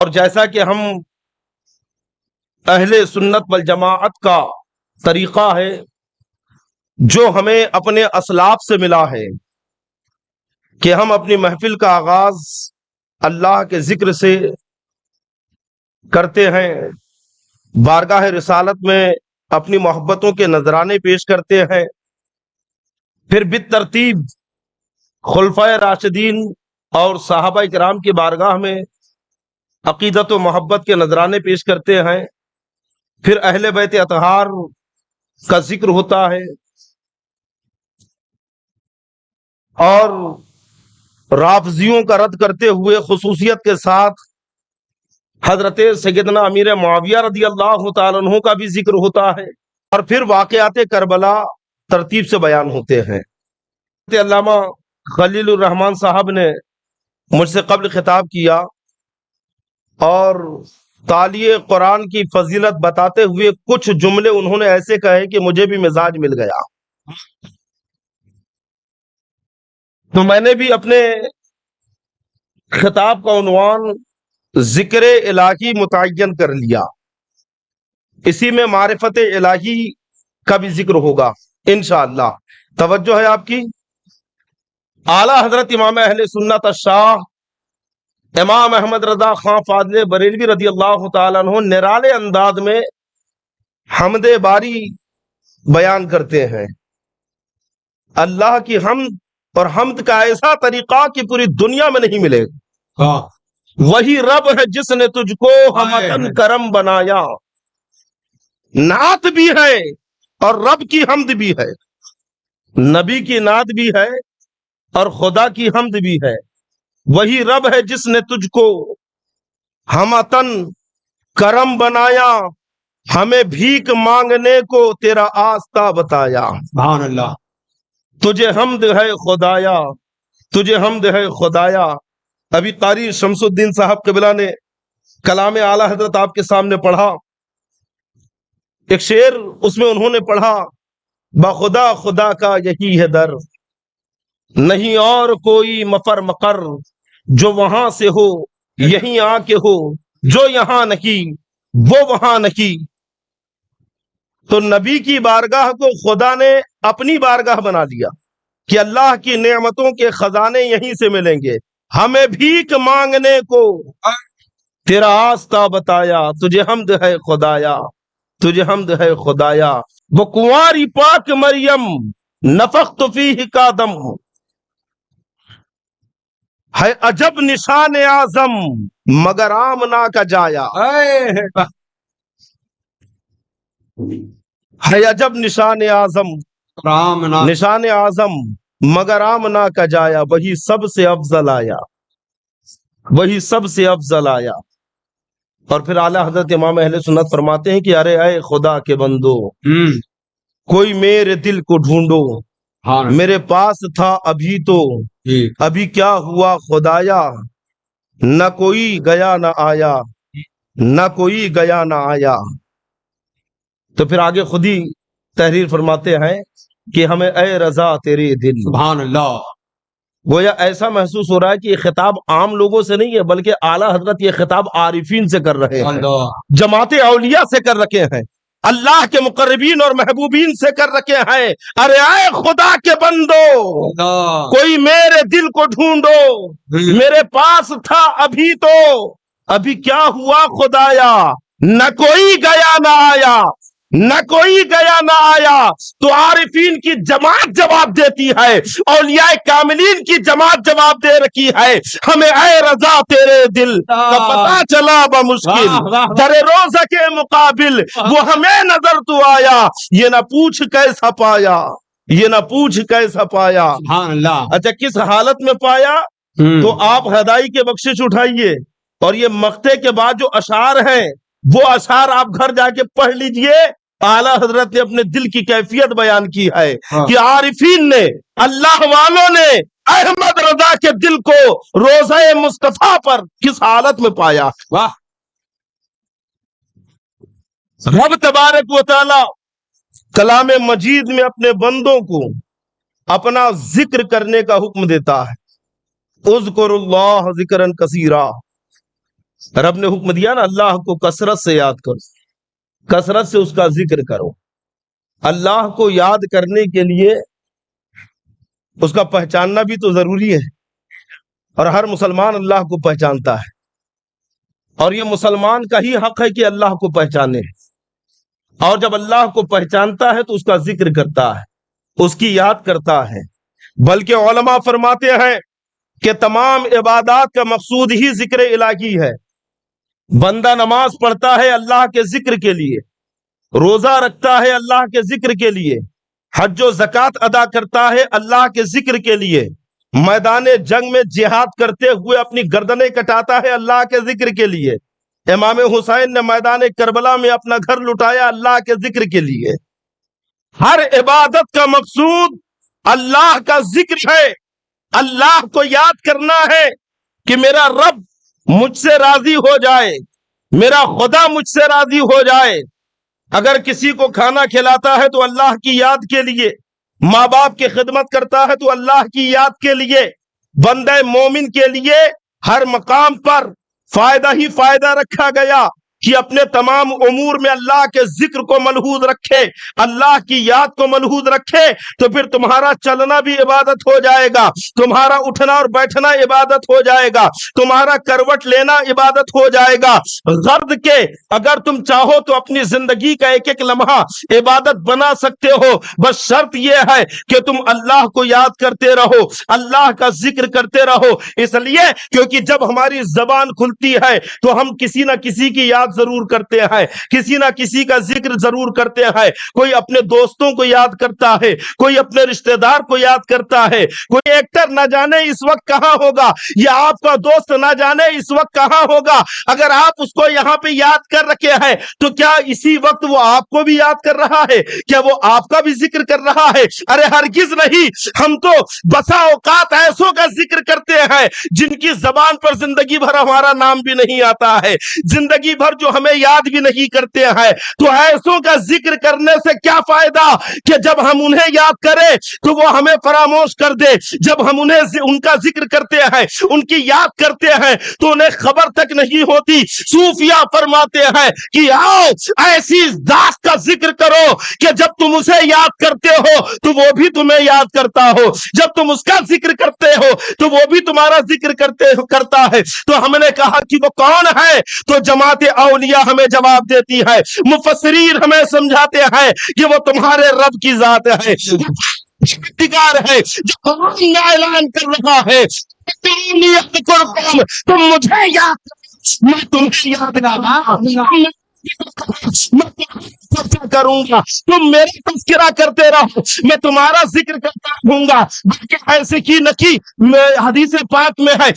اور جیسا کہ ہم اہل سنت والجماعت کا طریقہ ہے جو ہمیں اپنے اسلاف سے ملا ہے کہ ہم اپنی محفل کا آغاز اللہ کے ذکر سے کرتے ہیں، بارگاہ رسالت میں اپنی محبتوں کے نذرانے پیش کرتے ہیں، پھر بالترتیب خلفائے راشدین اور صحابہ کرام کی بارگاہ میں عقیدت و محبت کے نذرانے پیش کرتے ہیں، پھر اہل بیت اطہار کا ذکر ہوتا ہے، اور رافضیوں کا رد کرتے ہوئے خصوصیت کے ساتھ حضرت سیدنا امیر معاویہ رضی اللہ تعالیٰ عنہ کا بھی ذکر ہوتا ہے، اور پھر واقعات کربلا ترتیب سے بیان ہوتے ہیں۔ علامہ خلیل الرحمن صاحب نے مجھ سے قبل خطاب کیا اور تالیہ قرآن کی فضیلت بتاتے ہوئے کچھ جملے انہوں نے ایسے کہے کہ مجھے بھی مزاج مل گیا، تو میں نے بھی اپنے خطاب کا عنوان ذکر الہی متعین کر لیا، اسی میں معرفت الہی کا بھی ذکر ہوگا انشاءاللہ۔ توجہ ہے آپ کی؟ اعلیٰ حضرت امام اہل سنت الشاہ امام احمد رضا خان فاضل بریلوی رضی اللہ تعالیٰ عنہ نرالے انداز میں حمد باری بیان کرتے ہیں۔ اللہ کی حمد اور حمد کا ایسا طریقہ کہ پوری دنیا میں نہیں ملے گا۔ وہی رب ہے جس نے تجھ کو ہمتن کرم بنایا، نعت بھی ہے اور رب کی حمد بھی ہے، نبی کی نعت بھی ہے اور خدا کی حمد بھی ہے۔ وہی رب ہے جس نے تجھ کو ہمتن کرم بنایا، ہمیں بھیک مانگنے کو تیرا آستہ بتایا۔ سبحان اللہ۔ تجھے حمد ہے خدایا، تجھے حمد ہے خدایا۔ ابھی قاری شمس الدین صاحب قبلہ نے کلام اعلیٰ حضرت آپ کے سامنے پڑھا، ایک شعر اس میں انہوں نے پڑھا، بخدا خدا کا یہی ہے در، نہیں اور کوئی مفر مقر، جو وہاں سے ہو یہیں آ کے ہو، جو یہاں نہیں وہ وہاں نہیں۔ تو نبی کی بارگاہ کو خدا نے اپنی بارگاہ بنا لیا کہ اللہ کی نعمتوں کے خزانے یہیں سے ملیں گے، ہمیں بھیک مانگنے کو تیرا آستہ بتایا۔ تجھے حمد ہے خدایا، تجھے حمد ہے خدایا۔ وہ کنواری پاک مریم نفخت فیہ کا دم، ہے عجب نشان اعظم مگر آمنا کا جایا۔ ہے عجب نشان اعظم، نشان اعظم مگر آمنا کا جایا، وہی سب سے افضل آیا، وہی سب سے افضل آیا۔ اور پھر اعلیٰ حضرت امام اہل سنت فرماتے ہیں کہ ارے اے خدا کے بندو، کوئی میرے دل کو ڈھونڈو، میرے پاس تھا ابھی تو، ابھی کیا ہوا خدایا، نہ کوئی گیا نہ آیا، نہ کوئی گیا نہ آیا۔ تو پھر آگے خود ہی تحریر فرماتے ہیں کہ ہمیں اے رضا تیرے دل، سبحان اللہ۔ گویا ایسا محسوس ہو رہا ہے کہ یہ خطاب عام لوگوں سے نہیں ہے، بلکہ اعلیٰ حضرت یہ خطاب عارفین سے کر رہے ہیں، جماعت اولیاء سے کر رکھے ہیں، اللہ کے مقربین اور محبوبین سے کر رکھے ہیں۔ ارے اے خدا کے بندو، کوئی میرے دل کو ڈھونڈو، میرے پاس تھا ابھی تو، ابھی کیا ہوا خدایا، نہ کوئی گیا نہ آیا، نہ کوئی گیا نہ آیا۔ تو عارفین کی جماعت جواب دیتی ہے، اولیاء کاملین کی جماعت جواب دے رکھی ہے، ہمیں اے رضا تیرے دل کا پتہ چلا بمشکل، در روزہ کے مقابل وہ ہمیں نظر تو آیا، یہ نہ پوچھ کیسا پایا، یہ نہ پوچھ کیسا پایا۔ سبحان اللہ۔ اچھا کس حالت میں پایا؟ تو آپ ہدائی کے بخشش اٹھائیے، اور یہ مقطع کے بعد جو اشعار ہیں وہ اشعار آپ گھر جا کے پڑھ لیجئے۔ اعلیٰ حضرت نے اپنے دل کی کیفیت بیان کی ہے کہ عارفین نے، اللہ والوں نے احمد رضا کے دل کو روزہ مصطفیٰ پر کس حالت میں پایا۔ واہ۔ رب تبارک و تعالی کلام مجید میں اپنے بندوں کو اپنا ذکر کرنے کا حکم دیتا ہے، اذکر اللہ ذکرا کثیرا، رب نے حکم دیا نا اللہ کو کثرت سے یاد کرو، کثرت سے اس کا ذکر کرو۔ اللہ کو یاد کرنے کے لیے اس کا پہچاننا بھی تو ضروری ہے، اور ہر مسلمان اللہ کو پہچانتا ہے، اور یہ مسلمان کا ہی حق ہے کہ اللہ کو پہچانے، اور جب اللہ کو پہچانتا ہے تو اس کا ذکر کرتا ہے، اس کی یاد کرتا ہے۔ بلکہ علماء فرماتے ہیں کہ تمام عبادات کا مقصود ہی ذکر الہی ہے۔ بندہ نماز پڑھتا ہے اللہ کے ذکر کے لیے، روزہ رکھتا ہے اللہ کے ذکر کے لیے، حج و زکوٰۃ ادا کرتا ہے اللہ کے ذکر کے لیے، میدان جنگ میں جہاد کرتے ہوئے اپنی گردنیں کٹاتا ہے اللہ کے ذکر کے لیے۔ امام حسین نے میدان کربلا میں اپنا گھر لٹایا اللہ کے ذکر کے لیے۔ ہر عبادت کا مقصود اللہ کا ذکر ہے، اللہ کو یاد کرنا ہے کہ میرا رب مجھ سے راضی ہو جائے، میرا خدا مجھ سے راضی ہو جائے۔ اگر کسی کو کھانا کھلاتا ہے تو اللہ کی یاد کے لیے، ماں باپ کی خدمت کرتا ہے تو اللہ کی یاد کے لیے۔ بندہ مومن کے لیے ہر مقام پر فائدہ ہی فائدہ رکھا گیا کہ اپنے تمام امور میں اللہ کے ذکر کو ملحوظ رکھے، اللہ کی یاد کو ملحوظ رکھے، تو پھر تمہارا چلنا بھی عبادت ہو جائے گا، تمہارا اٹھنا اور بیٹھنا عبادت ہو جائے گا، تمہارا کروٹ لینا عبادت ہو جائے گا۔ غرض کے اگر تم چاہو تو اپنی زندگی کا ایک ایک لمحہ عبادت بنا سکتے ہو، بس شرط یہ ہے کہ تم اللہ کو یاد کرتے رہو، اللہ کا ذکر کرتے رہو۔ اس لیے کیونکہ جب ہماری زبان کھلتی ہے تو ہم کسی نہ کسی کی یاد ضرور کرتے ہیں، کسی نہ کسی کا ذکر ضرور کرتے ہیں۔ کوئی اپنے دوستوں کو یاد کرتا ہے، کوئی اپنے رشتہ دار کو یاد کرتا ہے، کوئی ایکٹر نہ جانے اس وقت کہاں ہوگا، یا آپ کا دوست نہ جانے اس وقت کہاں ہوگا۔ اگر آپ اس کو یہاں پہ یاد کر رکھے ہیں تو کیا اسی وقت وہ آپ کو بھی یاد کر رہا ہے؟ کیا وہ آپ کا بھی ذکر کر رہا ہے؟ ارے ہرگز نہیں۔ ہم تو بسا اوقات ایسوں کا ذکر کرتے ہیں جن کی زبان پر زندگی بھر ہمارا نام بھی نہیں آتا ہے، زندگی بھر جو ہمیں یاد بھی نہیں کرتے ہیں۔ تو ایسوں کا ذکر کرنے سے کیا فائدہ کہ جب ہم انہیں یاد کریں تو وہ ہمیں فراموش کر دے۔ جب ہم ان کا ذکر کرتے ہیں، ان کی یاد کرتے ہیں تو انہیں خبر تک نہیں ہوتی۔ صوفیہ فرماتے ہیں کہ آؤ ایسی ذات کا ذکر کرو کہ جب تم اسے یاد کرتے ہو تو وہ بھی تمہیں یاد کرتا ہو، جب تم اس کا ذکر کرتے ہو تو وہ بھی تمہارا ذکر کرتا ہے۔ تو ہم نے کہا کہ وہ کون ہے؟ تو جماعت اولیاء ہمیں جواب دیتی ہے، مفسرین ہمیں سمجھاتے ہیں کہ وہ تمہارے رب کی ذات ہے، ہے جو اعلان کر رہا ہے تم مجھے یاد، میں تمہیں یاد کروں گا، تم میرا تذکرہ کرتے رہو، میں تمہارا ذکر کرتا رہوں گا۔ بلکہ ایسے کی نکی حدیث پاک میں ہے،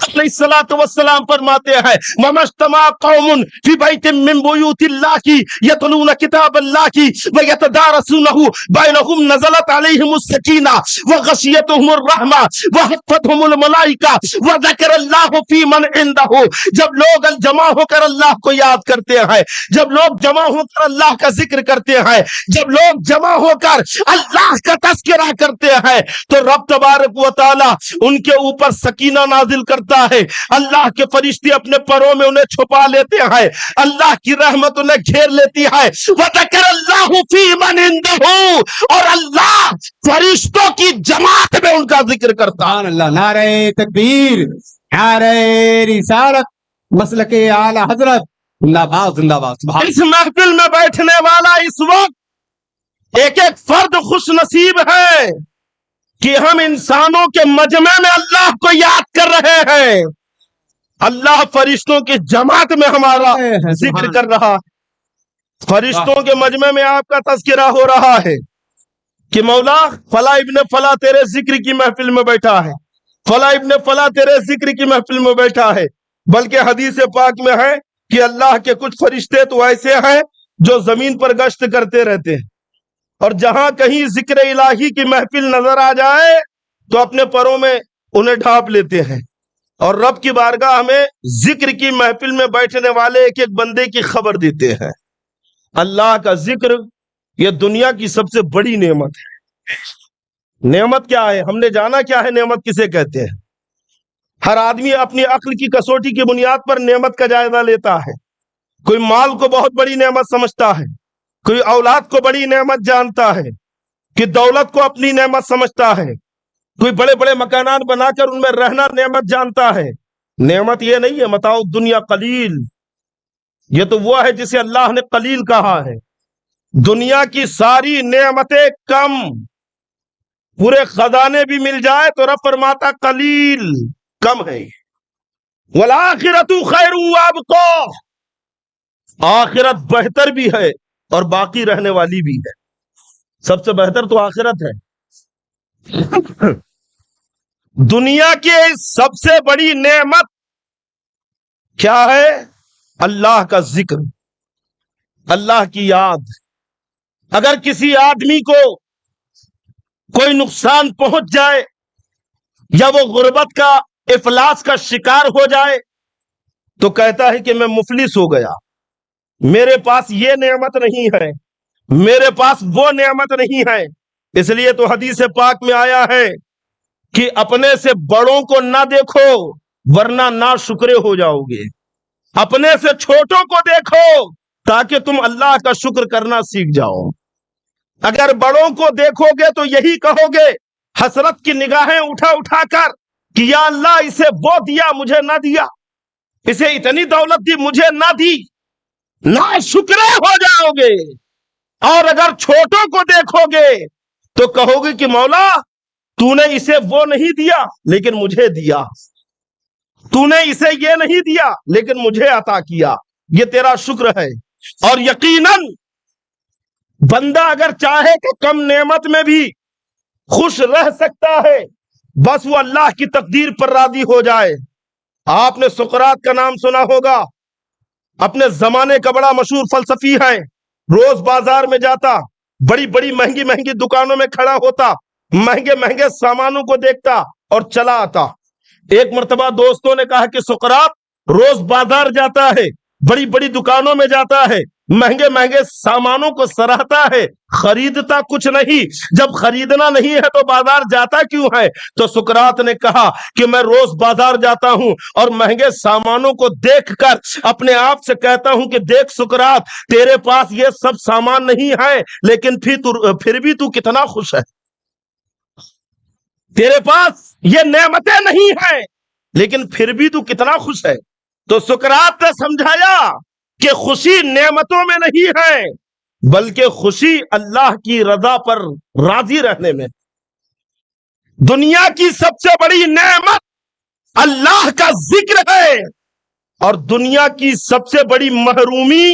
علیہ الصلوۃ والسلام فرماتے ہیں وَمَجْتَمَعَ قَوْمٌ فِي بَيْتٍ مِّن بُيُوتِ اللَّهِ يَتْلُونَ كِتَابَ اللَّهِ وَيَتَدَارَسُونَهُ بَيْنَهُمْ نَزَلَتْ عَلَيْهِمُ السَّكِينَةُ وَغَشِيَتْهُمُ الرَّحْمَةُ وَحَفَّتْهُمُ الْمَلَائِكَةُ وَذَكَرَ اللَّهُ فِي مَنْ عِندَهُ۔ جب لوگ جمع ہو کر اللہ کو یاد کرتے ہیں، جب لوگ جمع ہو کر اللہ کا ذکر کرتے ہیں، جب لوگ جمع ہو کر اللہ کا تذکرہ کرتے ہیں تو رب تبارک و تعالی ان کے اوپر سکینہ نازل کرتا ہے، اللہ کے فرشتے اپنے پروں میں انہیں چھپا لیتے ہیں، اللہ کی رحمت انہیں گھیر لیتی ہے۔ وَذَكَرَ اللَّهُ فِي مَنْ عِندَهُ، اور اللہ فرشتوں کی جماعت میں ان کا ذکر کرتا ہے۔ اللہ، نعرہ تکبیر، نعرہ رسالت، مسلک اعلی حضرت، زندہ باد زندہ باد۔ اس محفل میں بیٹھنے والا اس وقت ایک ایک فرد خوش نصیب ہے کہ ہم انسانوں کے مجمع میں اللہ کو یاد کر رہے ہیں، اللہ فرشتوں کی جماعت میں ہمارا ذکر کر رہا ہے، فرشتوں کے مجمع میں آپ کا تذکرہ ہو رہا ہے کہ مولا فلاں ابن فلاں تیرے ذکر کی محفل میں بیٹھا ہے، فلاں ابن فلاں تیرے ذکر کی محفل میں بیٹھا ہے۔ بلکہ حدیث پاک میں ہے کہ اللہ کے کچھ فرشتے تو ایسے ہیں جو زمین پر گشت کرتے رہتے ہیں، اور جہاں کہیں ذکر الہی کی محفل نظر آ جائے تو اپنے پروں میں انہیں ڈھانپ لیتے ہیں، اور رب کی بارگاہ میں ذکر کی محفل میں بیٹھنے والے ایک ایک بندے کی خبر دیتے ہیں۔ اللہ کا ذکر یہ دنیا کی سب سے بڑی نعمت ہے۔ نعمت کیا ہے؟ ہم نے جانا کیا ہے نعمت کسے کہتے ہیں؟ ہر آدمی اپنی عقل کی کسوٹی کی بنیاد پر نعمت کا جائزہ لیتا ہے. کوئی مال کو بہت بڑی نعمت سمجھتا ہے, کوئی اولاد کو بڑی نعمت جانتا ہے, کہ دولت کو اپنی نعمت سمجھتا ہے, کوئی بڑے بڑے مکانات بنا کر ان میں رہنا نعمت جانتا ہے. نعمت یہ نہیں ہے متاع الدنیا قلیل, یہ تو وہ ہے جسے اللہ نے قلیل کہا ہے. دنیا کی ساری نعمتیں کم, پورے خزانے بھی مل جائے تو رب فرماتا قلیل, کم ہے. والآخرۃ خیر وابقیٰ, آخرت بہتر بھی ہے اور باقی رہنے والی بھی ہے. سب سے بہتر تو آخرت ہے. دنیا کی سب سے بڑی نعمت کیا ہے؟ اللہ کا ذکر, اللہ کی یاد. اگر کسی آدمی کو کوئی نقصان پہنچ جائے یا وہ غربت کا, افلاس کا شکار ہو جائے تو کہتا ہے کہ میں مفلس ہو گیا, میرے پاس یہ نعمت نہیں ہے, میرے پاس وہ نعمت نہیں ہے. اس لیے تو حدیث پاک میں آیا ہے کہ اپنے سے بڑوں کو نہ دیکھو ورنہ ناشکرے ہو جاؤ گے, اپنے سے چھوٹوں کو دیکھو تاکہ تم اللہ کا شکر کرنا سیکھ جاؤ. اگر بڑوں کو دیکھو گے تو یہی کہو گے حسرت کی نگاہیں اٹھا اٹھا کر کہ یا اللہ اسے وہ دیا مجھے نہ دیا, اسے اتنی دولت دی مجھے نہ دی, ناشکرے ہو جاؤ گے. اور اگر چھوٹوں کو دیکھو گے تو کہو گے کہ مولا تو نے اسے وہ نہیں دیا لیکن مجھے دیا, تو نے اسے یہ نہیں دیا لیکن مجھے عطا کیا, یہ تیرا شکر ہے. اور یقیناً بندہ اگر چاہے تو کم نعمت میں بھی خوش رہ سکتا ہے, بس وہ اللہ کی تقدیر پر راضی ہو جائے. آپ نے سقراط کا نام سنا ہوگا, اپنے زمانے کا بڑا مشہور فلسفی ہے. روز بازار میں جاتا, بڑی بڑی مہنگی مہنگی دکانوں میں کھڑا ہوتا, مہنگے مہنگے سامانوں کو دیکھتا اور چلا آتا. ایک مرتبہ دوستوں نے کہا کہ سقراط روز بازار جاتا ہے, بڑی بڑی دکانوں میں جاتا ہے, مہنگے مہنگے سامانوں کو سراہتا ہے, خریدتا کچھ نہیں. جب خریدنا نہیں ہے تو بازار جاتا کیوں ہے؟ تو سقراط نے کہا کہ میں روز بازار جاتا ہوں اور مہنگے سامانوں کو دیکھ کر اپنے آپ سے کہتا ہوں کہ دیکھ سقراط, تیرے پاس یہ سب سامان نہیں ہے لیکن پھر بھی تو کتنا خوش ہے. تیرے پاس یہ نعمتیں نہیں ہیں لیکن پھر بھی تو کتنا خوش ہے. تو سقراط نے سمجھایا کہ خوشی نعمتوں میں نہیں ہے بلکہ خوشی اللہ کی رضا پر راضی رہنے میں. دنیا کی سب سے بڑی نعمت اللہ کا ذکر ہے اور دنیا کی سب سے بڑی محرومی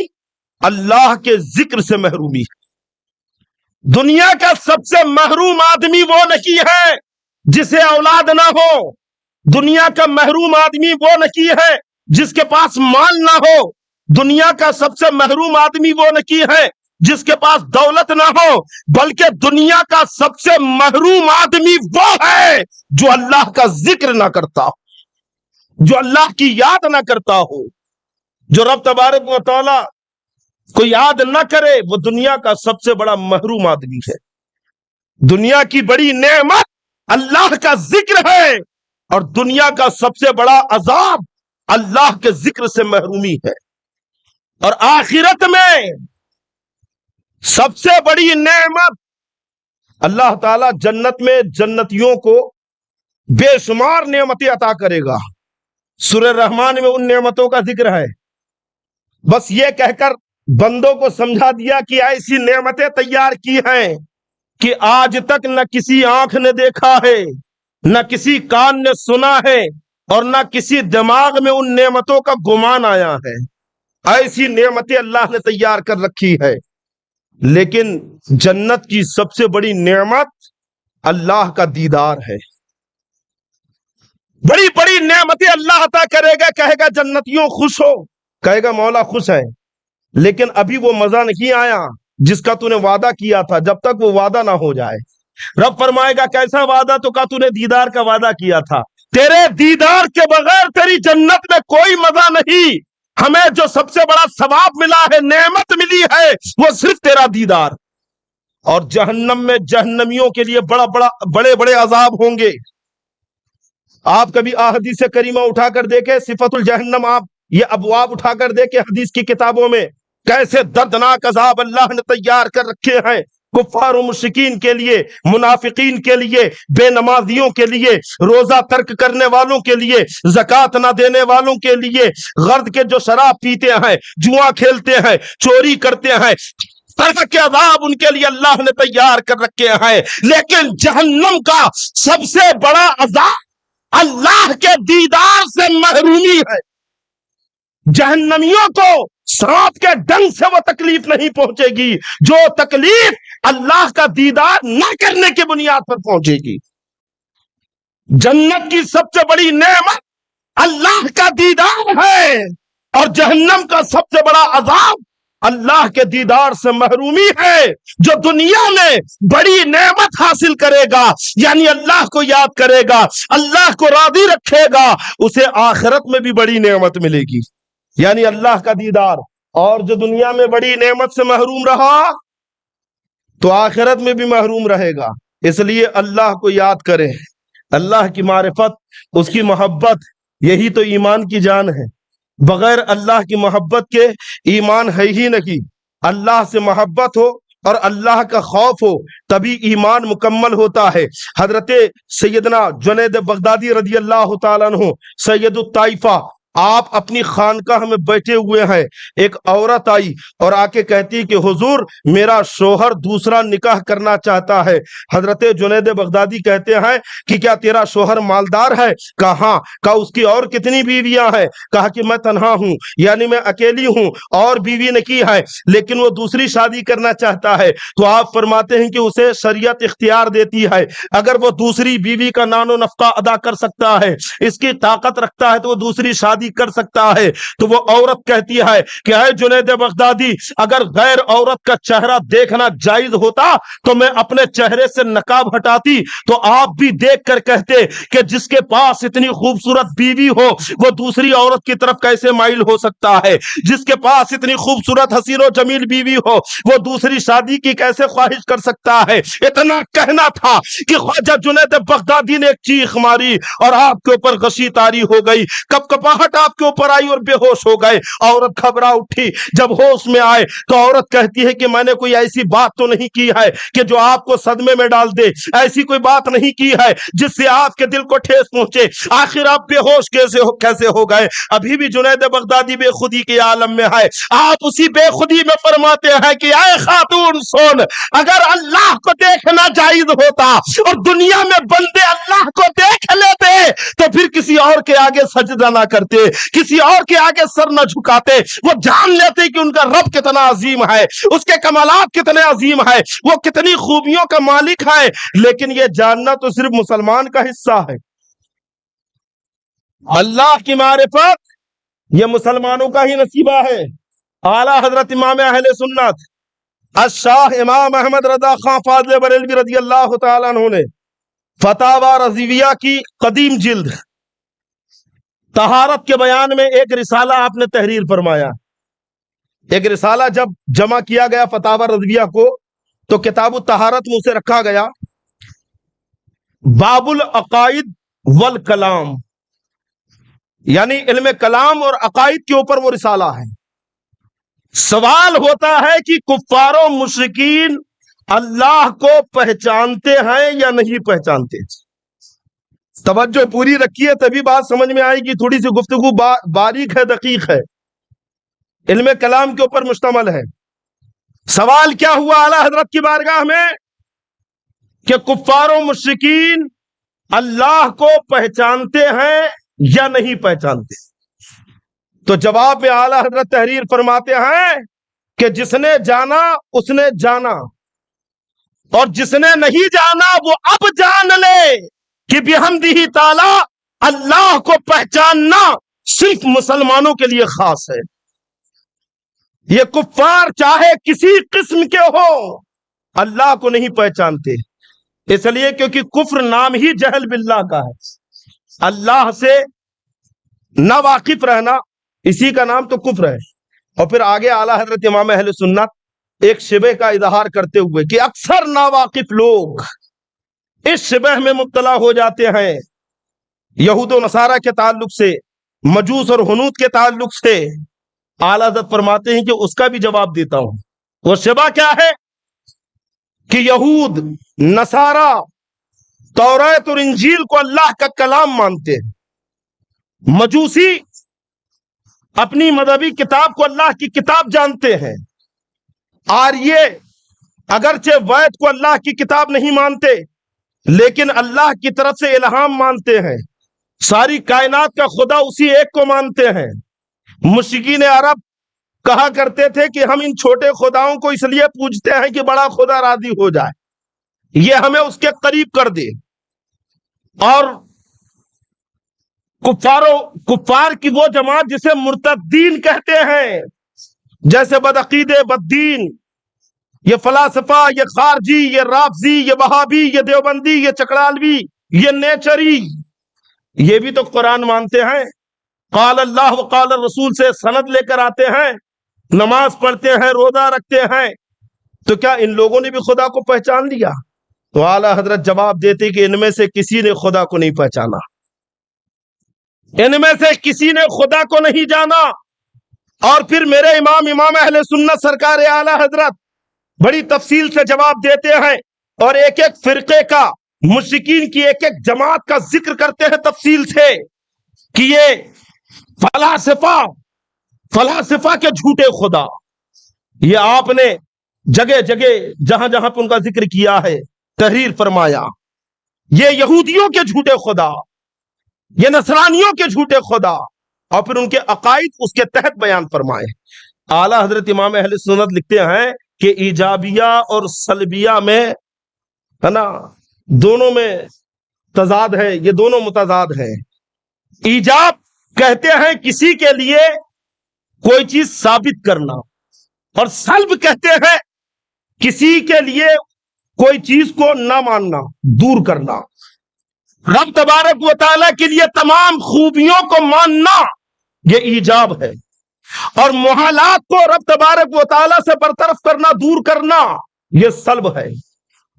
اللہ کے ذکر سے محرومی ہے. دنیا کا سب سے محروم آدمی وہ نہیں ہے جسے اولاد نہ ہو, دنیا کا محروم آدمی وہ نہیں ہے جس کے پاس مال نہ ہو, دنیا کا سب سے محروم آدمی وہ نہیں ہے جس کے پاس دولت نہ ہو, بلکہ دنیا کا سب سے محروم آدمی وہ ہے جو اللہ کا ذکر نہ کرتا ہو, جو اللہ کی یاد نہ کرتا ہو. جو رب تبارک و تعالی کو یاد نہ کرے وہ دنیا کا سب سے بڑا محروم آدمی ہے. دنیا کی بڑی نعمت اللہ کا ذکر ہے اور دنیا کا سب سے بڑا عذاب اللہ کے ذکر سے محرومی ہے. اور آخرت میں سب سے بڑی نعمت اللہ تعالی جنت میں جنتیوں کو بے شمار نعمتیں عطا کرے گا. سورہ رحمان میں ان نعمتوں کا ذکر ہے. بس یہ کہہ کر بندوں کو سمجھا دیا کہ ایسی نعمتیں تیار کی ہیں کہ آج تک نہ کسی آنکھ نے دیکھا ہے, نہ کسی کان نے سنا ہے اور نہ کسی دماغ میں ان نعمتوں کا گمان آیا ہے. ایسی نعمتیں اللہ نے تیار کر رکھی ہے. لیکن جنت کی سب سے بڑی نعمت اللہ کا دیدار ہے. بڑی بڑی نعمتیں اللہ عطا کرے گا, کہے گا جنتیوں خوش ہو, کہے گا مولا خوش ہے, لیکن ابھی وہ مزہ نہیں آیا جس کا تو نے وعدہ کیا تھا, جب تک وہ وعدہ نہ ہو جائے. رب فرمائے گا کیسا وعدہ؟ تو کہا تو نے دیدار کا وعدہ کیا تھا, تیرے دیدار کے بغیر تیری جنت میں کوئی مزہ نہیں. ہمیں جو سب سے بڑا ثواب ملا ہے, نعمت ملی ہے, وہ صرف تیرا دیدار. اور جہنم میں جہنمیوں کے لیے بڑے بڑے عذاب ہوں گے. آپ کبھی احادیث کریمہ اٹھا کر دیکھیں، صفت الجہنم، آپ یہ ابواب اٹھا کر دیکھیں حدیث کی کتابوں میں، کیسے دردناک عذاب اللہ نے تیار کر رکھے ہیں کفار و مشرکین کے لیے، منافقین کے لیے، بے نمازیوں کے لیے، روزہ ترک کرنے والوں کے لیے، زکوٰۃ نہ دینے والوں کے لیے، غرض کے جو شراب پیتے ہیں، جوا کھیلتے ہیں، چوری کرتے ہیں، طرح کے عذاب ان کے لیے اللہ نے تیار کر رکھے ہیں۔ لیکن جہنم کا سب سے بڑا عذاب اللہ کے دیدار سے محرومی ہے۔ جہنمیوں کو سانپ کے ڈنگ سے وہ تکلیف نہیں پہنچے گی جو تکلیف اللہ کا دیدار نہ کرنے کی بنیاد پر پہنچے گی۔ جنت کی سب سے بڑی نعمت اللہ کا دیدار ہے، اور جہنم کا سب سے بڑا عذاب اللہ کے دیدار سے محرومی ہے۔ جو دنیا میں بڑی نعمت حاصل کرے گا، یعنی اللہ کو یاد کرے گا، اللہ کو راضی رکھے گا، اسے آخرت میں بھی بڑی نعمت ملے گی، یعنی اللہ کا دیدار۔ اور جو دنیا میں بڑی نعمت سے محروم رہا تو آخرت میں بھی محروم رہے گا۔ اس لیے اللہ کو یاد کریں، اللہ کی معرفت، اس کی محبت، یہی تو ایمان کی جان ہے۔ بغیر اللہ کی محبت کے ایمان ہے ہی نہیں۔ اللہ سے محبت ہو اور اللہ کا خوف ہو تبھی ایمان مکمل ہوتا ہے۔ حضرت سیدنا جنید بغدادی رضی اللہ تعالیٰ عنہ، سید الطائفہ، آپ اپنی خانقاہ میں بیٹھے ہوئے ہیں، ایک عورت آئی اور آ کے کہتی کہ حضور میرا شوہر دوسرا نکاح کرنا چاہتا ہے۔ حضرت جنید بغدادی کہتے ہیں کہ کیا تیرا شوہر مالدار ہے؟ کہا ہاں۔ کہا اس کی اور کتنی بیویاں ہیں؟ کہا کہ میں تنہا ہوں، یعنی میں اکیلی ہوں، اور بیوی نہیں ہے، لیکن وہ دوسری شادی کرنا چاہتا ہے۔ تو آپ فرماتے ہیں کہ اسے شریعت اختیار دیتی ہے، اگر وہ دوسری بیوی کا نان و نفقہ ادا کر سکتا ہے، اس کی طاقت رکھتا ہے، تو وہ دوسری شادی کر سکتا ہے۔ تو وہ عورت کہتی ہے کہ اے جنید بغدادی، اگر غیر عورت کا چہرہ دیکھنا جائز ہوتا تو میں اپنے چہرے سے نقاب ہٹاتی، تو آپ بھی دیکھ کر کہتے کہ جس کے پاس اتنی خوبصورت بیوی ہو وہ دوسری عورت کی طرف کیسے مائل ہو سکتا ہے، جس کے پاس اتنی خوبصورت حسین و جمیل بیوی ہو وہ دوسری شادی کی کیسے خواہش کر سکتا ہے۔ اتنا کہنا تھا کہ خواجہ جنید بغدادی نے ایک چیخ ماری اور آپ کے اوپر غشی طاری ہو گئی، کپ کپاہٹ آپ کے اوپر آئی اور بے ہوش ہو گئے۔ عورت گھبرا اٹھی، جب ہوش میں آئے تو عورت کہتی ہے کہ میں نے کوئی ایسی بات تو نہیں کی ہے کہ جو آپ کو صدمے میں ڈال دے، ایسی کوئی بات نہیں کی ہے جس سے آپ کے دل کو ٹھیس پہنچے، آخر آپ بے ہوش کیسے ہو گئے؟ ابھی بھی جنید بغدادی بے خودی کے عالم میں ہے۔ آپ اسی بے خودی میں فرماتے ہیں کہ اے خاتون سن، اگر اللہ کو دیکھنا جائز ہوتا اور دنیا میں بندے اللہ کو دیکھ لیتے تو پھر کسی اور کے آگے سجدہ نہ کرتے، کسی اور کے آگے سر نہ جھکاتے۔ وہ جان لیتے کہ ان کا رب کتنا عظیم ہے، اس کے کمالات کتنے عظیم ہے، وہ کتنی خوبیوں کا مالک ہے۔ لیکن یہ جاننا تو صرف مسلمان کا حصہ ہے۔ اللہ کی معرفت یہ مسلمانوں کا ہی نصیبہ ہے۔ اعلیٰ حضرت امام اہل سنت الشاہ امام احمد رضا خان فاضل بریلوی رضی اللہ تعالیٰ عنہ نے فتاوی رضویہ کی قدیم جلد طہارت کے بیان میں ایک رسالہ آپ نے تحریر فرمایا۔ ایک رسالہ جب جمع کیا گیا فتاوی رضویہ کو تو کتاب الطہارت میں اسے رکھا گیا باب العقائد والکلام، یعنی علم کلام اور عقائد کے اوپر وہ رسالہ ہے۔ سوال ہوتا ہے کہ کفار و مشرکین اللہ کو پہچانتے ہیں یا نہیں پہچانتے؟ توجہ پوری رکھیے تبھی بات سمجھ میں آئے گی، تھوڑی سی گفتگو باریک ہے، دقیق ہے، علم کلام کے اوپر مشتمل ہے۔ سوال کیا ہوا اعلیٰ حضرت کی بارگاہ میں کہ کفار و مشرکین اللہ کو پہچانتے ہیں یا نہیں پہچانتے؟ تو جواب میں اعلیٰ حضرت تحریر فرماتے ہیں کہ جس نے جانا اس نے جانا، اور جس نے نہیں جانا وہ اب جان لے کہ بحمدہ تعالی اللہ کو پہچاننا صرف مسلمانوں کے لیے خاص ہے۔ یہ کفار چاہے کسی قسم کے ہو اللہ کو نہیں پہچانتے، اس لیے کیونکہ کفر نام ہی جہل باللہ کا ہے۔ اللہ سے نا واقف رہنا اسی کا نام تو کفر ہے۔ اور پھر آگے اعلیٰ حضرت امام اہل سنت ایک شبہ کا اظہار کرتے ہوئے کہ اکثر ناواقف لوگ اس شبہ میں مبتلا ہو جاتے ہیں یہود و نصارہ کے تعلق سے، مجوس اور ہنود کے تعلق سے اعلیٰ حضرت فرماتے ہیں کہ اس کا بھی جواب دیتا ہوں۔ وہ شبہ کیا ہے کہ یہود نصارہ تورات اور انجیل کو اللہ کا کلام مانتے ہیں، مجوسی اپنی مذہبی کتاب کو اللہ کی کتاب جانتے ہیں، اور یہ اگرچہ وید کو اللہ کی کتاب نہیں مانتے لیکن اللہ کی طرف سے الہام مانتے ہیں، ساری کائنات کا خدا اسی ایک کو مانتے ہیں۔ مشرکین عرب کہا کرتے تھے کہ ہم ان چھوٹے خداؤں کو اس لیے پوجتے ہیں کہ بڑا خدا راضی ہو جائے، یہ ہمیں اس کے قریب کر دے۔ اور کفار کی وہ جماعت جسے مرتدین کہتے ہیں، جیسے بدعقیدے بددین، یہ فلاسفہ، یہ خارجی، یہ رافضی، یہ وہابی، یہ دیوبندی، یہ چکڑالوی، یہ نیچری، یہ بھی تو قرآن مانتے ہیں، قال اللہ وقال الرسول سے سند لے کر آتے ہیں، نماز پڑھتے ہیں، روزہ رکھتے ہیں، تو کیا ان لوگوں نے بھی خدا کو پہچان لیا؟ تو اعلیٰ حضرت جواب دیتے کہ ان میں سے کسی نے خدا کو نہیں پہچانا، ان میں سے کسی نے خدا کو نہیں جانا۔ اور پھر میرے امام اہل سنت سرکار اعلیٰ حضرت بڑی تفصیل سے جواب دیتے ہیں، اور ایک ایک فرقے کا، مشرکین کی ایک ایک جماعت کا ذکر کرتے ہیں تفصیل سے کہ یہ فلاسفہ کے جھوٹے خدا۔ یہ آپ نے جگہ جگہ جہاں جہاں پہ ان کا ذکر کیا ہے تحریر فرمایا، یہ یہودیوں کے جھوٹے خدا، یہ نصرانیوں کے جھوٹے خدا، اور پھر ان کے عقائد اس کے تحت بیان فرمائے۔ اعلیٰ حضرت امام اہل سنت لکھتے ہیں کہ ایجابیہ اور سلبیہ میں ہے نا، دونوں میں تضاد ہے، یہ دونوں متضاد ہیں۔ ایجاب کہتے ہیں کسی کے لیے کوئی چیز ثابت کرنا، اور سلب کہتے ہیں کسی کے لیے کوئی چیز کو نہ ماننا، دور کرنا۔ رب تبارک و تعالیٰ کے لیے تمام خوبیوں کو ماننا یہ ایجاب ہے، اور محالات کو رب تبارک و تعالیٰ سے برطرف کرنا، دور کرنا، یہ سلب ہے۔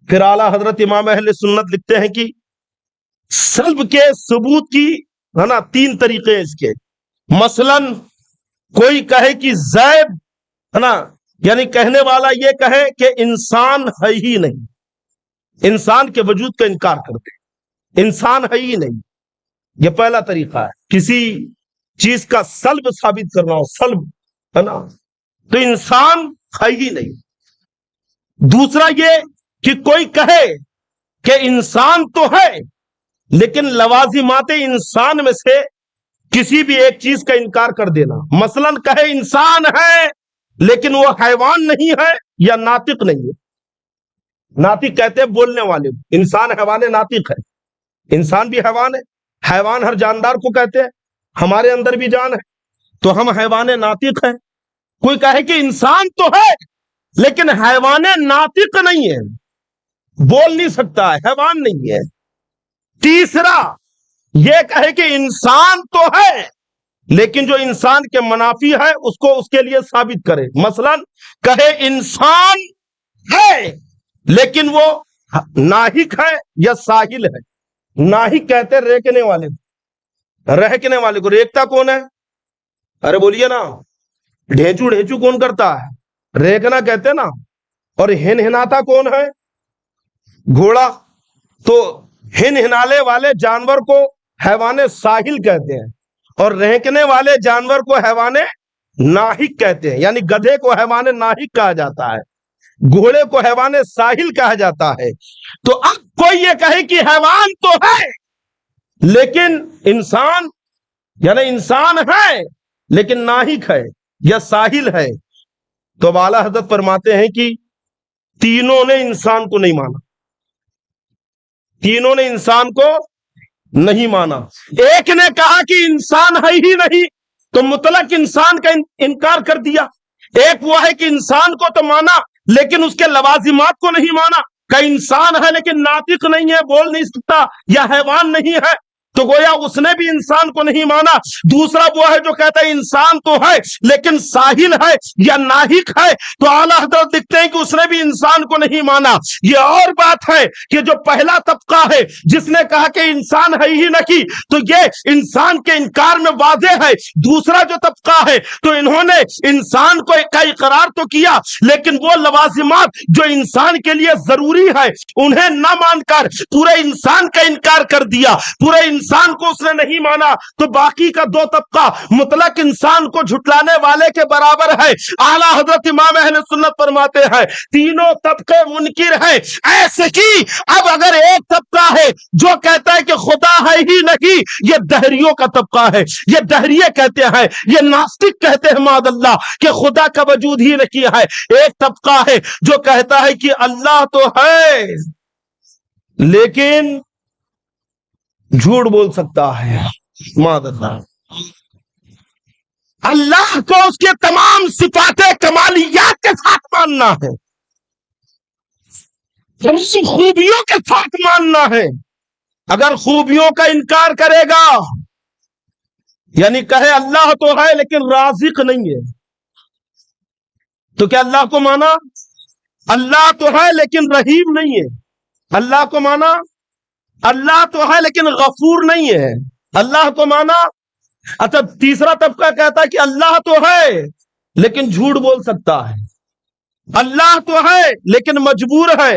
پھر اعلیٰ حضرت امام اہل سنت لکھتے ہیں کہ سلب کے ثبوت کی ہے نا 3 طریقے اس کے۔ مثلا کوئی کہے کہ زید ہے نا، یعنی کہنے والا یہ کہے کہ انسان ہے ہی نہیں، انسان کے وجود کا انکار کرتے، انسان ہے ہی نہیں، یہ پہلا طریقہ ہے، کسی چیز کا سلب ثابت کرنا ہو، سلب ہے نا، تو انسان ہے ہی نہیں۔ دوسرا یہ کہ کوئی کہے کہ انسان تو ہے لیکن لوازمات انسان میں سے کسی بھی ایک چیز کا انکار کر دینا۔ مثلا کہے انسان ہے لیکن وہ حیوان نہیں ہے یا ناطق نہیں ہے۔ ناطق کہتے ہیں بولنے والے، انسان حیوان ناطق ہے، انسان بھی حیوان ہے، حیوان ہر جاندار کو کہتے ہیں، ہمارے اندر بھی جان ہے تو ہم حیوان ناطق ہیں۔ کوئی کہے کہ انسان تو ہے لیکن حیوان ناطق نہیں ہے، بول نہیں سکتا ہے، حیوان نہیں ہے۔ تیسرا یہ کہے کہ انسان تو ہے لیکن جو انسان کے منافی ہے اس کو اس کے لیے ثابت کرے۔ مثلا کہے انسان ہے لیکن وہ ناہک ہے یا ساحل ہے۔ ناہک کہتے ریکنے والے کو، رہکنے والے کو۔ ریکتا کون ہے؟ ارے بولیے نا، ڈھینچو ڈھینچو کون کرتا ہے؟ ریکنا کہتے نا۔ اور ہن ہناتا کون ہے؟ گھوڑا۔ تو ہن ہنالے والے جانور کو حیوان ساحل کہتے ہیں، اور رہکنے والے جانور کو حیوان ناہک کہتے ہیں، یعنی گدھے کو حیوان ناہک کہا جاتا ہے، گھوڑے کو حیوان ساحل کہا جاتا ہے۔ تو اب کوئی یہ کہے کہ حیوان تو ہے لیکن انسان، یعنی انسان ہے لیکن ناہک ہے یا ساحل ہے، تو اعلیٰ حضرت فرماتے ہیں کہ تینوں نے انسان کو نہیں مانا، تینوں نے انسان کو نہیں مانا۔ ایک نے کہا کہ انسان ہے ہی نہیں تو مطلق انسان کا انکار کر دیا۔ ایک وہ ہے کہ انسان کو تو مانا لیکن اس کے لوازمات کو نہیں مانا، کہ انسان ہے لیکن ناطق نہیں ہے، بول نہیں سکتا، یا حیوان نہیں ہے، تو گویا اس نے بھی انسان کو نہیں مانا. دوسرا وہ ہے جو کہتا ہے انسان تو ہے لیکن ساحل ہے یا ناہق ہے, تو اعلیٰ حضرت لکھتے ہیں کہ اس نے بھی انسان کو نہیں مانا. یہ اور بات ہے کہ جو پہلا طبقہ ہے جس نے کہا کہ انسان ہے ہی نہیں, تو یہ انسان کے انکار میں واضح ہے. دوسرا جو طبقہ ہے تو انہوں نے انسان کو کا اقرار تو کیا لیکن وہ لوازمات جو انسان کے لیے ضروری ہے انہیں نہ مان کر پورے انسان کا انکار کر دیا, پورے انسان کو اس نے نہیں مانا. تو باقی کا دو طبقہ مطلق انسان کو جھٹلانے والے کے برابر ہے. اعلیٰ حضرت امام اہل سنت فرماتے ہیں تینوں طبقے منکر ہیں. ایسے کی اب اگر ایک طبقہ ہے جو کہتا ہے کہ خدا ہے ہی نہیں, یہ دہریوں کا طبقہ ہے. یہ دہریے کہتے ہیں, یہ ناستک کہتے ہیں معاذ اللہ کہ خدا کا وجود ہی نہیں ہے. ایک طبقہ ہے جو کہتا ہے کہ اللہ تو ہے لیکن جھوٹ بول سکتا ہے معاذ اللہ. اللہ کو اس کے تمام صفات کمالیات کے ساتھ ماننا ہے, اس خوبیوں کے ساتھ ماننا ہے. اگر خوبیوں کا انکار کرے گا یعنی کہے اللہ تو ہے لیکن رازق نہیں ہے, تو کیا اللہ کو مانا؟ اللہ تو ہے لیکن رحیم نہیں ہے. اللہ کو مانا اللہ تو ہے لیکن غفور نہیں ہے. اللہ کو مانا. اچھا تیسرا طبقہ کہتا ہے کہ اللہ تو ہے لیکن جھوٹ بول سکتا ہے, اللہ تو ہے لیکن مجبور ہے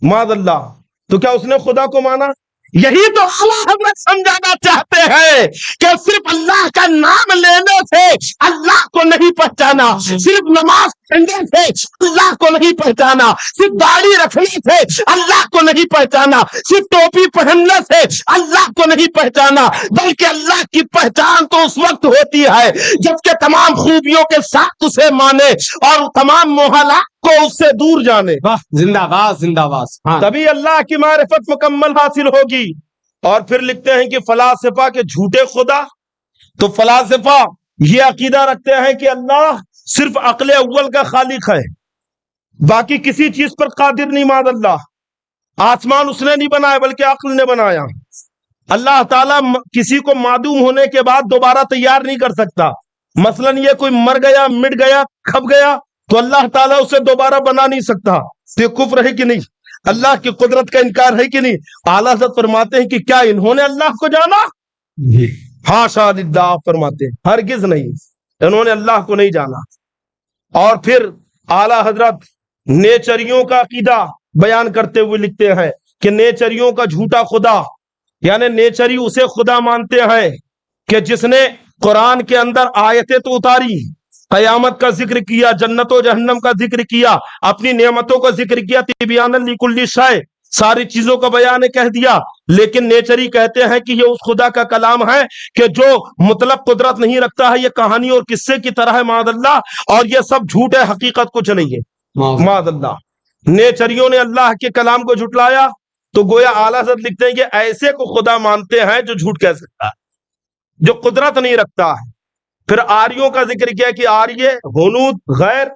معاذ اللہ. تو کیا اس نے خدا کو مانا؟ یہی تو اعلیٰ حضرت سمجھانا چاہتے ہیں کہ صرف اللہ کا نام لینے سے اللہ کو نہیں پہچانا, صرف نماز پڑھنے سے اللہ کو نہیں پہچانا, صرف داڑھی رکھنے سے اللہ کو نہیں پہچانا, صرف ٹوپی پہننے سے اللہ کو نہیں پہچانا, بلکہ اللہ کی پہچان تو اس وقت ہوتی ہے جبکہ تمام خوبیوں کے ساتھ اسے مانے اور تمام محالات کو اس سے دور جانے. زندہ باد زندہ باد. تبھی اللہ کی معرفت مکمل حاصل ہوگی. اور پھر لکھتے ہیں کہ فلاسفہ کے جھوٹے خدا, تو فلاسفہ یہ عقیدہ رکھتے ہیں کہ اللہ صرف عقل اول کا خالق ہے, باقی کسی چیز پر قادر نہیں معاذ اللہ. آسمان اس نے نہیں بنایا بلکہ عقل نے بنایا. اللہ تعالیٰ کسی کو معدوم ہونے کے بعد دوبارہ تیار نہیں کر سکتا. مثلا یہ کوئی مر گیا, مٹ گیا, کھپ گیا, تو اللہ تعالیٰ اسے دوبارہ بنا نہیں سکتا. تو یہ کفر ہے کہ نہیں؟ اللہ کی قدرت کا انکار ہے کہ نہیں؟ اعلیٰ حضرت فرماتے ہیں کہ کیا انہوں نے اللہ کو جانا؟ حاشا للہ فرماتے ہیں ہرگز نہیں, انہوں نے اللہ کو نہیں جانا. اور پھر اعلیٰ حضرت نیچریوں کا عقیدہ بیان کرتے ہوئے لکھتے ہیں کہ نیچریوں کا جھوٹا خدا, یعنی نیچری اسے خدا مانتے ہیں کہ جس نے قرآن کے اندر آیتیں تو اتاری, قیامت کا ذکر کیا, جنت و جہنم کا ذکر کیا, اپنی نعمتوں کا ذکر کیا, تبیانا لکل شیء, ساری چیزوں کا بیان کہہ دیا, لیکن نیچری کہتے ہیں کہ یہ اس خدا کا کلام ہے کہ جو مطلق قدرت نہیں رکھتا ہے, یہ کہانی اور قصے کی طرح ہے معاذ اللہ, اور یہ سب جھوٹ ہے, حقیقت کچھ نہیں ہے معاذ اللہ. نیچریوں نے اللہ کے کلام کو جھٹلایا. تو گویا اعلیٰ حضرت لکھتے ہیں کہ ایسے کو خدا مانتے ہیں جو جھوٹ کہہ سکتا ہے, جو قدرت نہیں رکھتا ہے. پھر آریوں کا ذکر کیا کہ آریے, ہنود, غیر,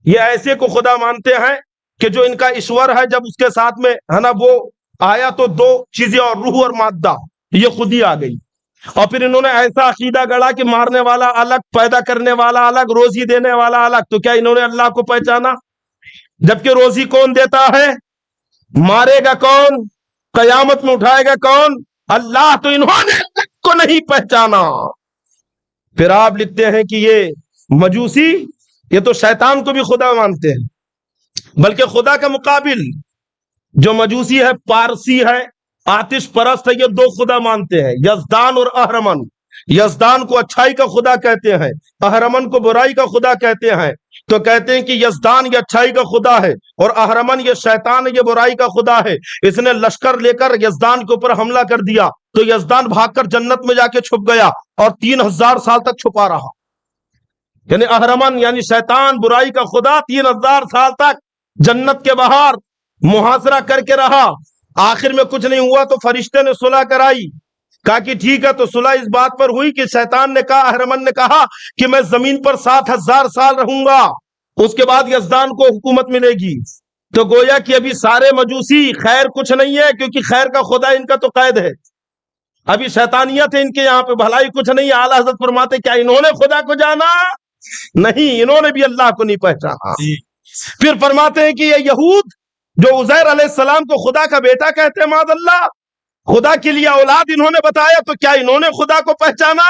یہ ایسے کو خدا مانتے ہیں کہ جو ان کا ایشور ہے, جب اس کے ساتھ میں ہے نا وہ آیا تو دو چیزیں اور روح اور مادہ یہ خود ہی آ گئی. اور پھر انہوں نے ایسا عقیدہ گڑا کہ مارنے والا الگ, پیدا کرنے والا الگ, روزی دینے والا الگ. تو کیا انہوں نے اللہ کو پہچانا؟ جبکہ روزی کون دیتا ہے, مارے گا کون, قیامت میں اٹھائے گا کون, اللہ. تو انہوں نے اللہ کو نہیں پہچانا. پھر آپ لکھتے ہیں کہ یہ مجوسی, یہ تو شیطان کو بھی خدا مانتے ہیں, بلکہ خدا کا مقابل جو مجوسی ہے, پارسی ہے, آتش پرست ہے, یہ دو خدا مانتے ہیں, یزدان اور اہرمن. یزدان کو اچھائی کا خدا کہتے ہیں, اہرمن کو برائی کا خدا کہتے ہیں. تو کہتے ہیں کہ یزدان یہ اچھائی کا خدا ہے اور اہرمن یہ شیطان ہے, یہ برائی کا خدا ہے. اس نے لشکر لے کر یزدان کے اوپر حملہ کر دیا تو یزدان بھاگ کر جنت میں جا کے چھپ گیا اور 3000 سال تک چھپا رہا. یعنی اہرمن یعنی شیطان, برائی کا خدا, 3000 سال تک جنت کے باہر محاصرہ کر کے رہا. آخر میں کچھ نہیں ہوا تو فرشتے نے صلح کرائی, کہا کہ ٹھیک ہے. تو صلح اس بات پر ہوئی کہ شیطان نے کہا, اہرمن نے کہا کہ میں زمین پر 60,000 سال رہوں گا, اس کے بعد یزدان کو حکومت ملے گی. تو گویا کہ ابھی سارے مجوسی خیر کچھ نہیں ہے, کیونکہ خیر کا خدا ان کا تو قید ہے. ابھی شیطانیت ہے ان کے یہاں پہ، بھلائی کچھ نہیں. اعلیٰ حضرت فرماتے کیا انہوں نے خدا کو جانا؟ نہیں، انہوں نے بھی اللہ کو نہیں پہچانا. پھر فرماتے ہیں کہ یہ یہود جو عزیر علیہ السلام کو خدا کا بیٹا کہتے ہیں معاذ اللہ، خدا کے لیے اولاد انہوں نے بتایا، تو کیا انہوں نے خدا کو پہچانا؟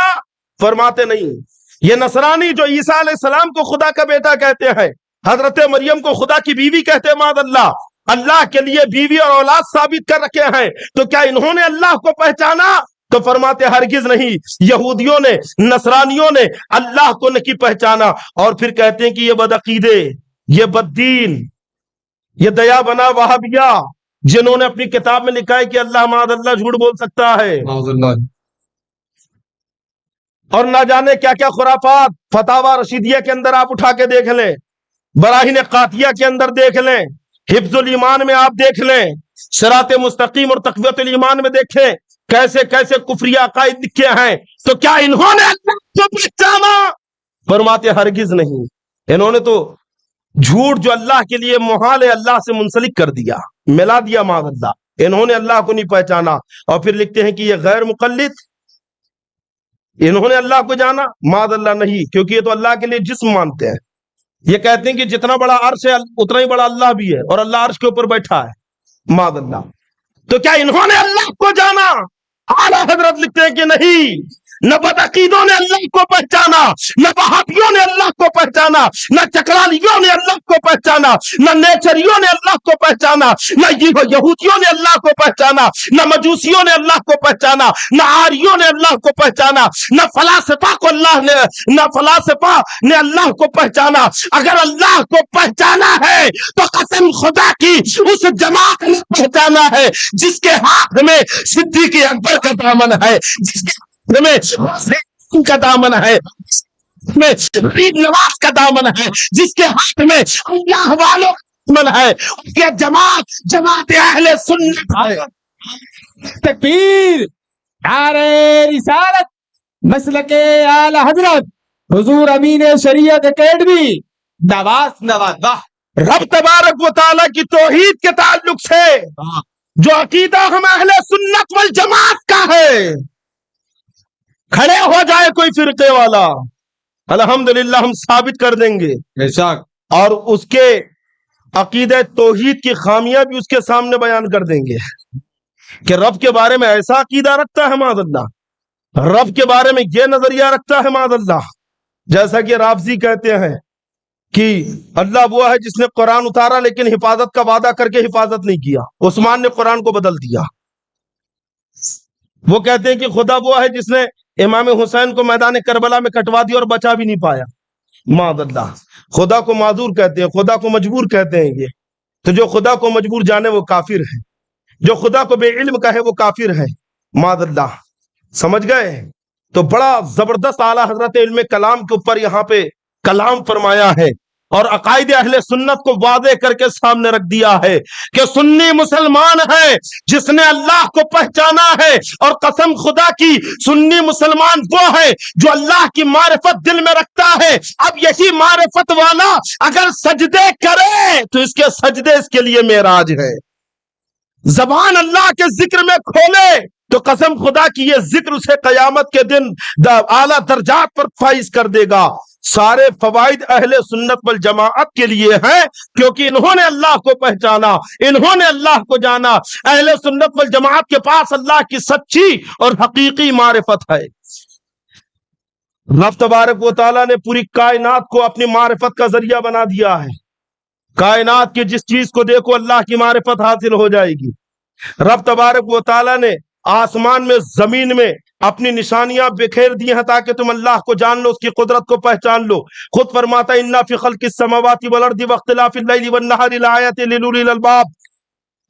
فرماتے نہیں. یہ نصرانی جو عیسیٰ علیہ السلام کو خدا کا بیٹا کہتے ہیں، حضرت مریم کو خدا کی بیوی کہتے ہیں معاذ اللہ، اللہ کے لیے بیوی اور اولاد ثابت کر رکھے ہیں، تو کیا انہوں نے اللہ کو پہچانا؟ تو فرماتے ہرگز نہیں. یہودیوں نے، نصرانیوں نے اللہ کو نہیں پہچانا. اور پھر کہتے ہیں کہ یہ بدعقیدے، یہ بددین، یہ دیا بنا وہابیہ، جنہوں نے اپنی کتاب میں لکھا ہے کہ اللہ معاذ اللہ جھوٹ بول سکتا ہے، اور نہ جانے کیا کیا خرافات. فتاوی رشیدیہ کے اندر آپ اٹھا کے دیکھ لیں، براہین قاطعیہ کے اندر دیکھ لیں، حفظ الایمان میں آپ دیکھ لیں، صراط مستقیم اور تقویت الایمان میں دیکھیں کیسے کیسے کفری عقائد لکھے ہیں. تو کیا انہوں نے اللہ کو پہچانا؟ فرماتے ہرگز نہیں. انہوں نے تو جھوٹ جو اللہ کے لیے محال ہے اللہ سے منسلک کر دیا، ملا دیا معاذ اللہ. انہوں نے اللہ کو نہیں پہچانا. اور پھر لکھتے ہیں کہ یہ غیر مقلد، انہوں نے اللہ کو جانا؟ معاذ اللہ نہیں، کیونکہ یہ تو اللہ کے لیے جسم مانتے ہیں. یہ کہتے ہیں کہ جتنا بڑا عرش ہے اتنا ہی بڑا اللہ بھی ہے، اور اللہ عرش کے اوپر بیٹھا ہے معاذ اللہ. تو کیا انہوں نے اللہ کو جانا؟ اعلیٰ حضرت لکھتے ہیں کہ نہیں. نہ بدعقیدوں نے اللہ کو پہچانا، نہ وہابیوں نے اللہ کو پہچانا، نہ چکرالیوں نے اللہ کو پہچانا، نہ نیچریوں نے اللہ کو پہچانا، نہ یہودیوں نے اللہ کو پہچانا، نہ مجوسیوں نے اللہ کو پہچانا، نہ آریوں نے اللہ کو پہچانا، نہ فلاسفہ نے اللہ کو پہچانا. اگر اللہ کو پہچانا ہے تو قسم خدا کی اس جماعت نے پہچانا ہے جس کے ہاتھ میں صدیق اکبر کا دامن ہے، جس کے میں کا دامن ہے، میں غریب نواز کا دامن ہے، جس کے ہاتھ میں اللہ والوں کا دامن ہے. کہ جماعت اہل سنت ہے. تکبیر. نعرہ رسالت مسلک اعلی حضرت حضور امین شریعت اکیڈمی نواز. واہ. رب تبارک و تعالیٰ کی توحید کے تعلق سے جو عقیدہ ہم اہل سنت والجماعت کا ہے، کھڑے ہو جائے کوئی فرقے والا، الحمدللہ ہم ثابت کر دیں گے، اور اس کے عقیدہ توحید کی خامیاں بھی اس کے سامنے بیان کر دیں گے کہ رب کے بارے میں ایسا عقیدہ رکھتا ہے معاذ اللہ، رب کے بارے میں یہ نظریہ رکھتا ہے معاذ اللہ. جیسا کہ رافضی کہتے ہیں کہ اللہ وہ ہے جس نے قرآن اتارا لیکن حفاظت کا وعدہ کر کے حفاظت نہیں کیا، عثمان نے قرآن کو بدل دیا. وہ کہتے ہیں کہ خدا وہ ہے جس نے امام حسین کو میدان کربلا میں کٹوا دیا اور بچا بھی نہیں پایا معاذ اللہ. خدا کو معذور کہتے ہیں، خدا کو مجبور کہتے ہیں. یہ تو جو خدا کو مجبور جانے وہ کافر ہے، جو خدا کو بے علم کہے وہ کافر ہے معاذ اللہ. سمجھ گئے؟ تو بڑا زبردست اعلیٰ حضرت علم کلام کے اوپر یہاں پہ کلام فرمایا ہے، اور عقائد اہل سنت کو واضح کر کے سامنے رکھ دیا ہے کہ سنی مسلمان ہے جس نے اللہ کو پہچانا ہے. اور قسم خدا کی سنی مسلمان وہ ہے جو اللہ کی معرفت دل میں رکھتا ہے. اب یہی معرفت والا اگر سجدے کرے تو اس کے سجدے اس کے لیے معراج ہے. زبان اللہ کے ذکر میں کھولے تو قسم خدا کی یہ ذکر اسے قیامت کے دن اعلیٰ درجات پر فائز کر دے گا. سارے فوائد اہل سنت والجماعت کے لیے ہیں کیونکہ انہوں نے اللہ کو پہچانا، انہوں نے اللہ کو جانا. اہل سنت والجماعت کے پاس اللہ کی سچی اور حقیقی معرفت ہے. رب تبارک و تعالیٰ نے پوری کائنات کو اپنی معرفت کا ذریعہ بنا دیا ہے. کائنات کی جس چیز کو دیکھو اللہ کی معرفت حاصل ہو جائے گی. رب تبارک و تعالیٰ نے آسمان میں، زمین میں اپنی نشانیاں بکھیر دی ہیں تاکہ تم اللہ کو جان لو، اس کی قدرت کو پہچان لو. خود فرماتا ہے اِنَّ فِي خَلْقِ السَّمَاوَاتِ وَالْأَرْضِ وَاخْتِلَافِ اللَّيْلِ وَالنَّهَارِ لَآيَاتٍ لِأُولِي الْأَلْبَابِ.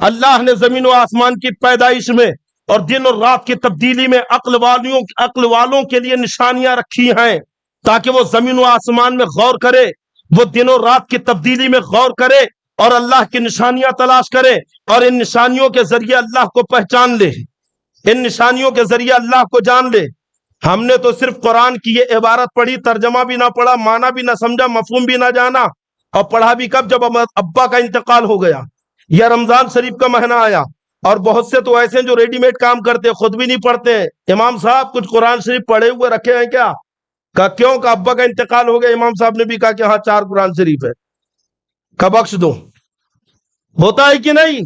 اللہ نے زمین و آسمان کی پیدائش میں اور دن اور رات کی تبدیلی میں عقل والوں کے لیے نشانیاں رکھی ہیں تاکہ وہ زمین و آسمان میں غور کرے، وہ دن اور رات کی تبدیلی میں غور کرے اور اللہ کی نشانیاں تلاش کرے اور ان نشانیوں کے ذریعے اللہ کو پہچان لے، ان نشانیوں کے ذریعے اللہ کو جان لے. ہم نے تو صرف قرآن کی یہ عبارت پڑھی، ترجمہ بھی نہ پڑھا، معنی بھی نہ سمجھا، مفہوم بھی نہ جانا، اور پڑھا بھی کب؟ جب ابا کا انتقال ہو گیا یا رمضان شریف کا مہینہ آیا اور بہت سے تو ایسے ہیں جو ریڈی میڈ کام کرتے ہیں، خود بھی نہیں پڑھتے ہیں۔ امام صاحب کچھ قرآن شریف پڑھے ہوئے رکھے ہیں کیا؟ کہا کیوں؟ کہ ابا کا انتقال ہو گیا، امام صاحب نے بھی کہا کہ ہاں 4 قرآن شریف ہے، کا بخش دو۔ ہوتا ہے کہ نہیں؟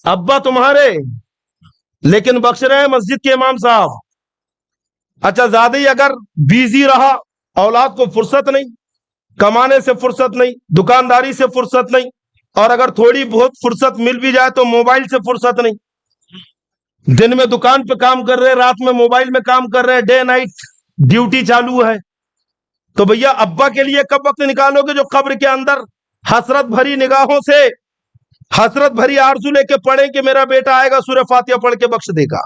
ابا تمہارے لیکن بخش رہے ہیں مسجد کے امام صاحب۔ اچھا زیادہ ہی اگر بیزی رہا، اولاد کو فرصت نہیں، کمانے سے فرصت نہیں، دکانداری سے فرصت نہیں، اور اگر تھوڑی بہت فرصت مل بھی جائے تو موبائل سے فرصت نہیں، دن میں دکان پہ کام کر رہے، رات میں موبائل میں کام کر رہے، ڈے نائٹ ڈیوٹی چالو ہے، تو بھیا ابا کے لیے کب وقت نکالو گے جو قبر کے اندر حسرت بھری نگاہوں سے، حسرت بھری آرزو لے کے پڑھیں کہ میرا بیٹا آئے گا سورہ فاتحہ پڑھ کے بخش دے گا،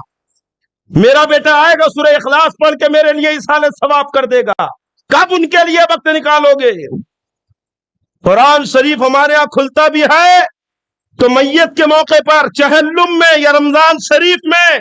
میرا بیٹا آئے گا سورہ اخلاص پڑھ کے میرے لیے ایصال ثواب کر دے گا؟ کب ان کے لیے وقت نکالو گے؟ قرآن شریف ہمارے ہاں کھلتا بھی ہے تو میت کے موقع پر چہلم میں یا رمضان شریف میں،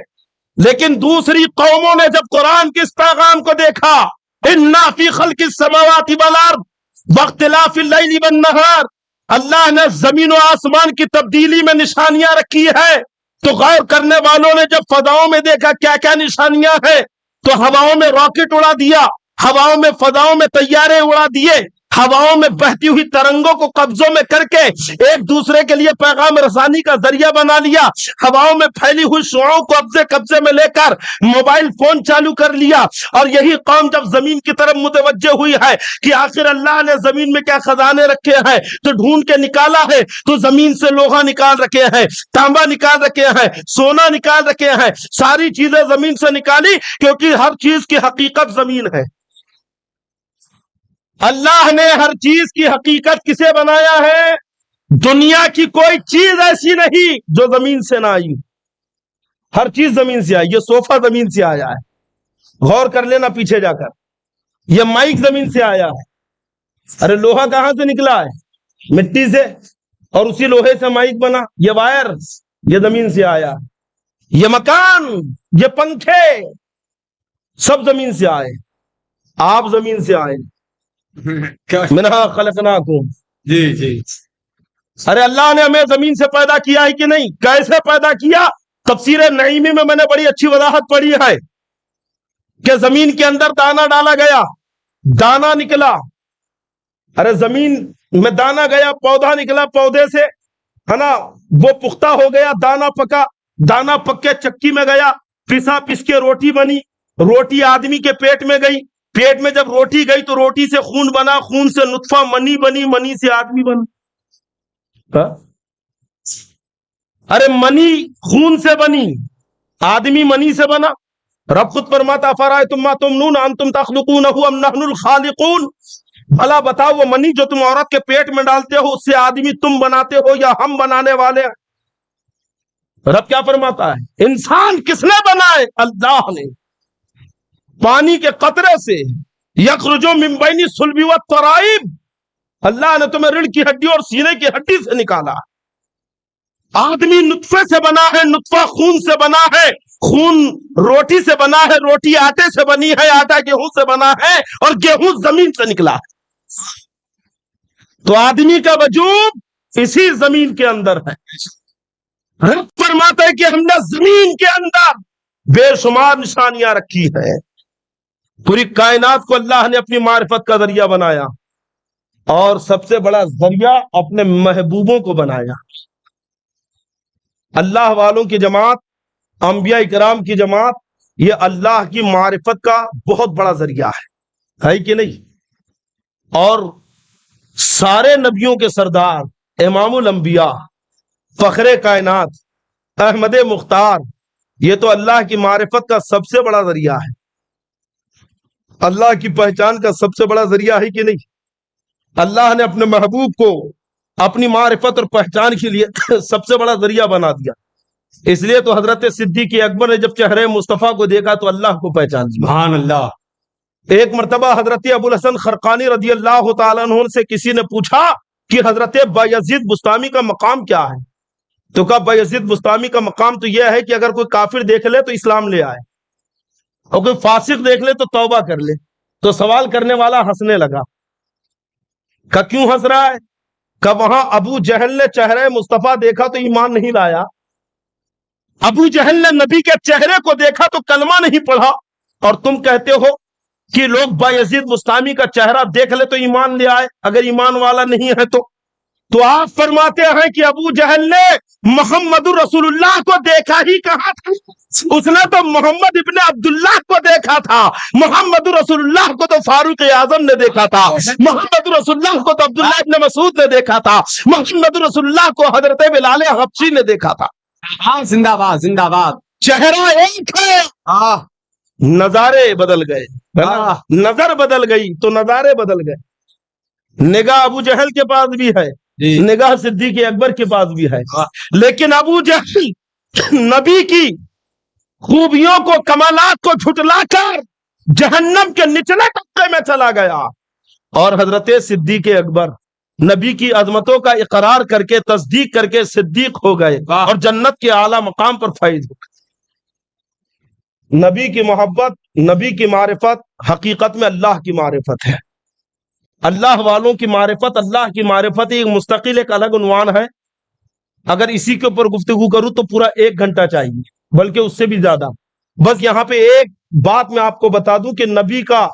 لیکن دوسری قوموں نے جب قرآن کے اس پیغام کو دیکھا، اِنَّا فِي خَلْقِ السَّمَاوَاتِ وَالْأَرْضِ وَاخْتِلَافِ اللَّيْلِ وَالنَّهَارِ، اللہ نے زمین و آسمان کی تبدیلی میں نشانیاں رکھی ہے، تو غور کرنے والوں نے جب فضاؤں میں دیکھا کیا کیا نشانیاں ہیں، تو ہواؤں میں راکٹ اڑا دیا، ہواؤں میں فضاؤں میں طیارے اڑا دیے، ہواؤں میں بہتی ہوئی ترنگوں کو قبضوں میں کر کے ایک دوسرے کے لیے پیغام رسانی کا ذریعہ بنا لیا، ہواؤں میں پھیلی ہوئی شعاعوں کو قبضے میں لے کر موبائل فون چالو کر لیا، اور یہی قوم جب زمین کی طرف متوجہ ہوئی ہے کہ آخر اللہ نے زمین میں کیا خزانے رکھے ہیں تو ڈھونڈ کے نکالا ہے، تو زمین سے لوہا نکال رکھے ہیں، تانبا نکال رکھے ہیں، سونا نکال رکھے ہیں، ساری چیزیں زمین سے نکالی، کیونکہ ہر چیز کی حقیقت زمین ہے۔ اللہ نے ہر چیز کی حقیقت کسے بنایا ہے؟ دنیا کی کوئی چیز ایسی نہیں جو زمین سے نہ آئی، ہر چیز زمین سے آئی۔ یہ صوفہ زمین سے آیا ہے، غور کر لینا پیچھے جا کر، یہ مائک زمین سے آیا ہے۔ ارے لوہا کہاں سے نکلا ہے؟ مٹی سے، اور اسی لوہے سے مائک بنا۔ یہ وائر یہ زمین سے آیا، یہ مکان، یہ پنکھے سب زمین سے آئے، آپ زمین سے آئے، منہا خلقناکم۔ جی جی ارے اللہ نے ہمیں زمین سے پیدا کیا ہے کہ نہیں؟ کیسے پیدا کیا؟ تفسیر نعیمی میں نے بڑی اچھی وضاحت پڑھی ہے کہ زمین کے اندر دانا ڈالا گیا، دانا نکلا، ارے زمین میں دانا گیا، پودا نکلا، پودے سے ہے نا وہ پختہ ہو گیا، دانا پکا، دانا پک کے چکی میں گیا، پسا پس کے روٹی بنی، روٹی آدمی کے پیٹ میں گئی، پیٹ میں جب روٹی گئی تو روٹی سے خون بنا، خون سے نطفہ منی بنی، منی سے آدمی بنا۔ ارے منی خون سے بنی، آدمی منی سے بنا۔ رب خود فرماتا افرأیتم ما تمنون انتم تخلقونہ ام نحن الخالقون، بھلا بتاؤ وہ منی جو تم عورت کے پیٹ میں ڈالتے ہو اس سے آدمی تم بناتے ہو یا ہم بنانے والے ہیں؟ رب کیا فرماتا ہے؟ انسان کس نے بنائے؟ اللہ نے، پانی کے قطرے سے، یخرج من بین الصلب والترائب، اللہ نے تمہیں ریڑھ کی ہڈی اور سینے کی ہڈی سے نکالا۔ آدمی نطفے سے بنا ہے، نطفہ خون سے بنا ہے، خون روٹی سے بنا ہے، روٹی آٹے سے بنی ہے، آٹا گیہوں سے بنا ہے، اور گیہوں زمین سے نکلا ہے۔ تو آدمی کا وجود اسی زمین کے اندر ہے۔ رب فرماتا ہے کہ ہم نے زمین کے اندر بے شمار نشانیاں رکھی ہے، پوری کائنات کو اللہ نے اپنی معرفت کا ذریعہ بنایا، اور سب سے بڑا ذریعہ اپنے محبوبوں کو بنایا۔ اللہ والوں کی جماعت، انبیاء کرام کی جماعت، یہ اللہ کی معرفت کا بہت بڑا ذریعہ ہے کہ نہیں؟ اور سارے نبیوں کے سردار، امام الانبیاء، فخر کائنات، احمد مختار، یہ تو اللہ کی معرفت کا سب سے بڑا ذریعہ ہے، اللہ کی پہچان کا سب سے بڑا ذریعہ ہے کہ نہیں؟ اللہ نے اپنے محبوب کو اپنی معرفت اور پہچان کے لیے سب سے بڑا ذریعہ بنا دیا۔ اس لیے تو حضرت صدیق اکبر نے جب چہرے مصطفیٰ کو دیکھا تو اللہ کو پہچان لیا۔ سبحان اللہ۔ ایک مرتبہ حضرت ابو الحسن خرقانی رضی اللہ تعالیٰ عنہ سے کسی نے پوچھا کہ حضرت بایزید بسطامی کا مقام کیا ہے؟ تو کہا بایزید بسطامی کا مقام تو یہ ہے کہ اگر کوئی کافر دیکھ لے تو اسلام لے آئے، اور کوئی فاسق دیکھ لے تو توبہ کر لے۔ تو سوال کرنے والا ہنسنے لگا، کہ کیوں ہنس رہا ہے؟ کہ وہاں ابو جہل نے چہرے مصطفیٰ دیکھا تو ایمان نہیں لایا، ابو جہل نے نبی کے چہرے کو دیکھا تو کلمہ نہیں پڑھا، اور تم کہتے ہو کہ لوگ بایزید بستامی کا چہرہ دیکھ لے تو ایمان لے آئے، اگر ایمان والا نہیں ہے تو آپ فرماتے ہیں کہ ابو جہل نے محمد رسول اللہ کو دیکھا ہی کہاں تھا، اس نے تو محمد ابن عبداللہ کو دیکھا تھا، محمد رسول اللہ کو تو فاروق اعظم نے دیکھا تھا، محمد رسول اللہ کو تو عبداللہ ابن مسعود نے دیکھا تھا، محمد رسول اللہ کو حضرت بلال حبشی نے دیکھا تھا۔ ہاں زندہ باد زندہ باد۔ چہرہ ایک ہے، ہاں نظارے بدل گئے، نظر بدل گئی تو نظارے بدل گئے۔ نگاہ ابو جہل کے پاس بھی ہے، جی نگاہ صدیق اکبر کے پاس بھی ہے، لیکن ابو جہل نبی کی خوبیوں کو، کمالات کو جھٹلا کر جہنم کے نچلے طبقے میں چلا گیا، اور حضرت صدیق اکبر نبی کی عظمتوں کا اقرار کر کے، تصدیق کر کے صدیق ہو گئے اور جنت کے اعلیٰ مقام پر فائز ہو گئے۔ نبی کی محبت، نبی کی معرفت حقیقت میں اللہ کی معرفت ہے، اللہ والوں کی معرفت، اللہ کی معرفت ایک مستقل ایک الگ عنوان ہے۔ اگر اسی کے اوپر گفتگو کروں تو پورا 1 گھنٹہ چاہیے، بلکہ اس سے بھی زیادہ۔ بس یہاں پہ ایک بات میں آپ کو بتا دوں کہ نبی کا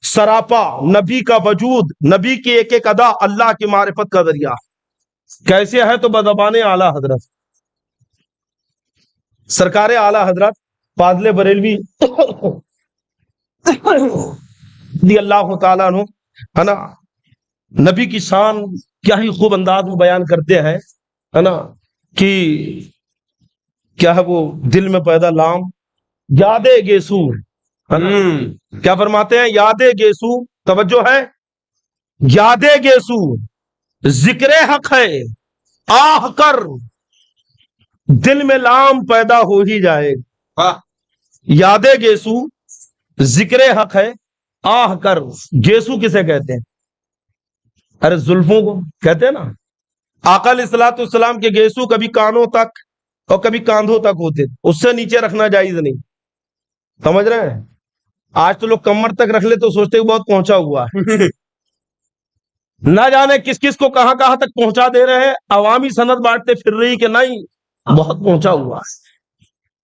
سراپا، نبی کا وجود، نبی کی ایک ایک ادا اللہ کی معرفت کا ذریعہ کیسے ہے، تو بزبان اعلیٰ حضرت سرکار اعلیٰ حضرت فاضل بریلوی رضی اللہ تعالیٰ عنہ ہے نا، نبی کی شان کیا ہی خوب انداز میں بیان کرتے ہیں، ہے نا، کہ کیا ہے وہ دل میں پیدا لام یاد گیسو، ہے نا، کیا فرماتے ہیں، یاد گیسو، توجہ ہے، یاد گیسو ذکر حق ہے، آہ کر دل میں لام پیدا ہو ہی جائے، یاد گیسو ذکر حق ہے، آہ کر، گیسو کسے کہتے ہیں، ارے زلفوں کو کہتے ہیں نا۔ آقا علیہ الصلوۃ والسلام کے گیسو کبھی کانوں تک اور کبھی کاندھوں تک ہوتے، اس سے نیچے رکھنا جائز نہیں، سمجھ رہے ہیں؟ آج تو لوگ کمر تک رکھ لے تو سوچتے کہ بہت پہنچا ہوا ہے، نہ جانے کس کس کو کہاں کہاں تک پہنچا دے رہے ہیں، عوامی سند بانٹتے پھر رہی کہ نہیں بہت پہنچا ہوا ہے۔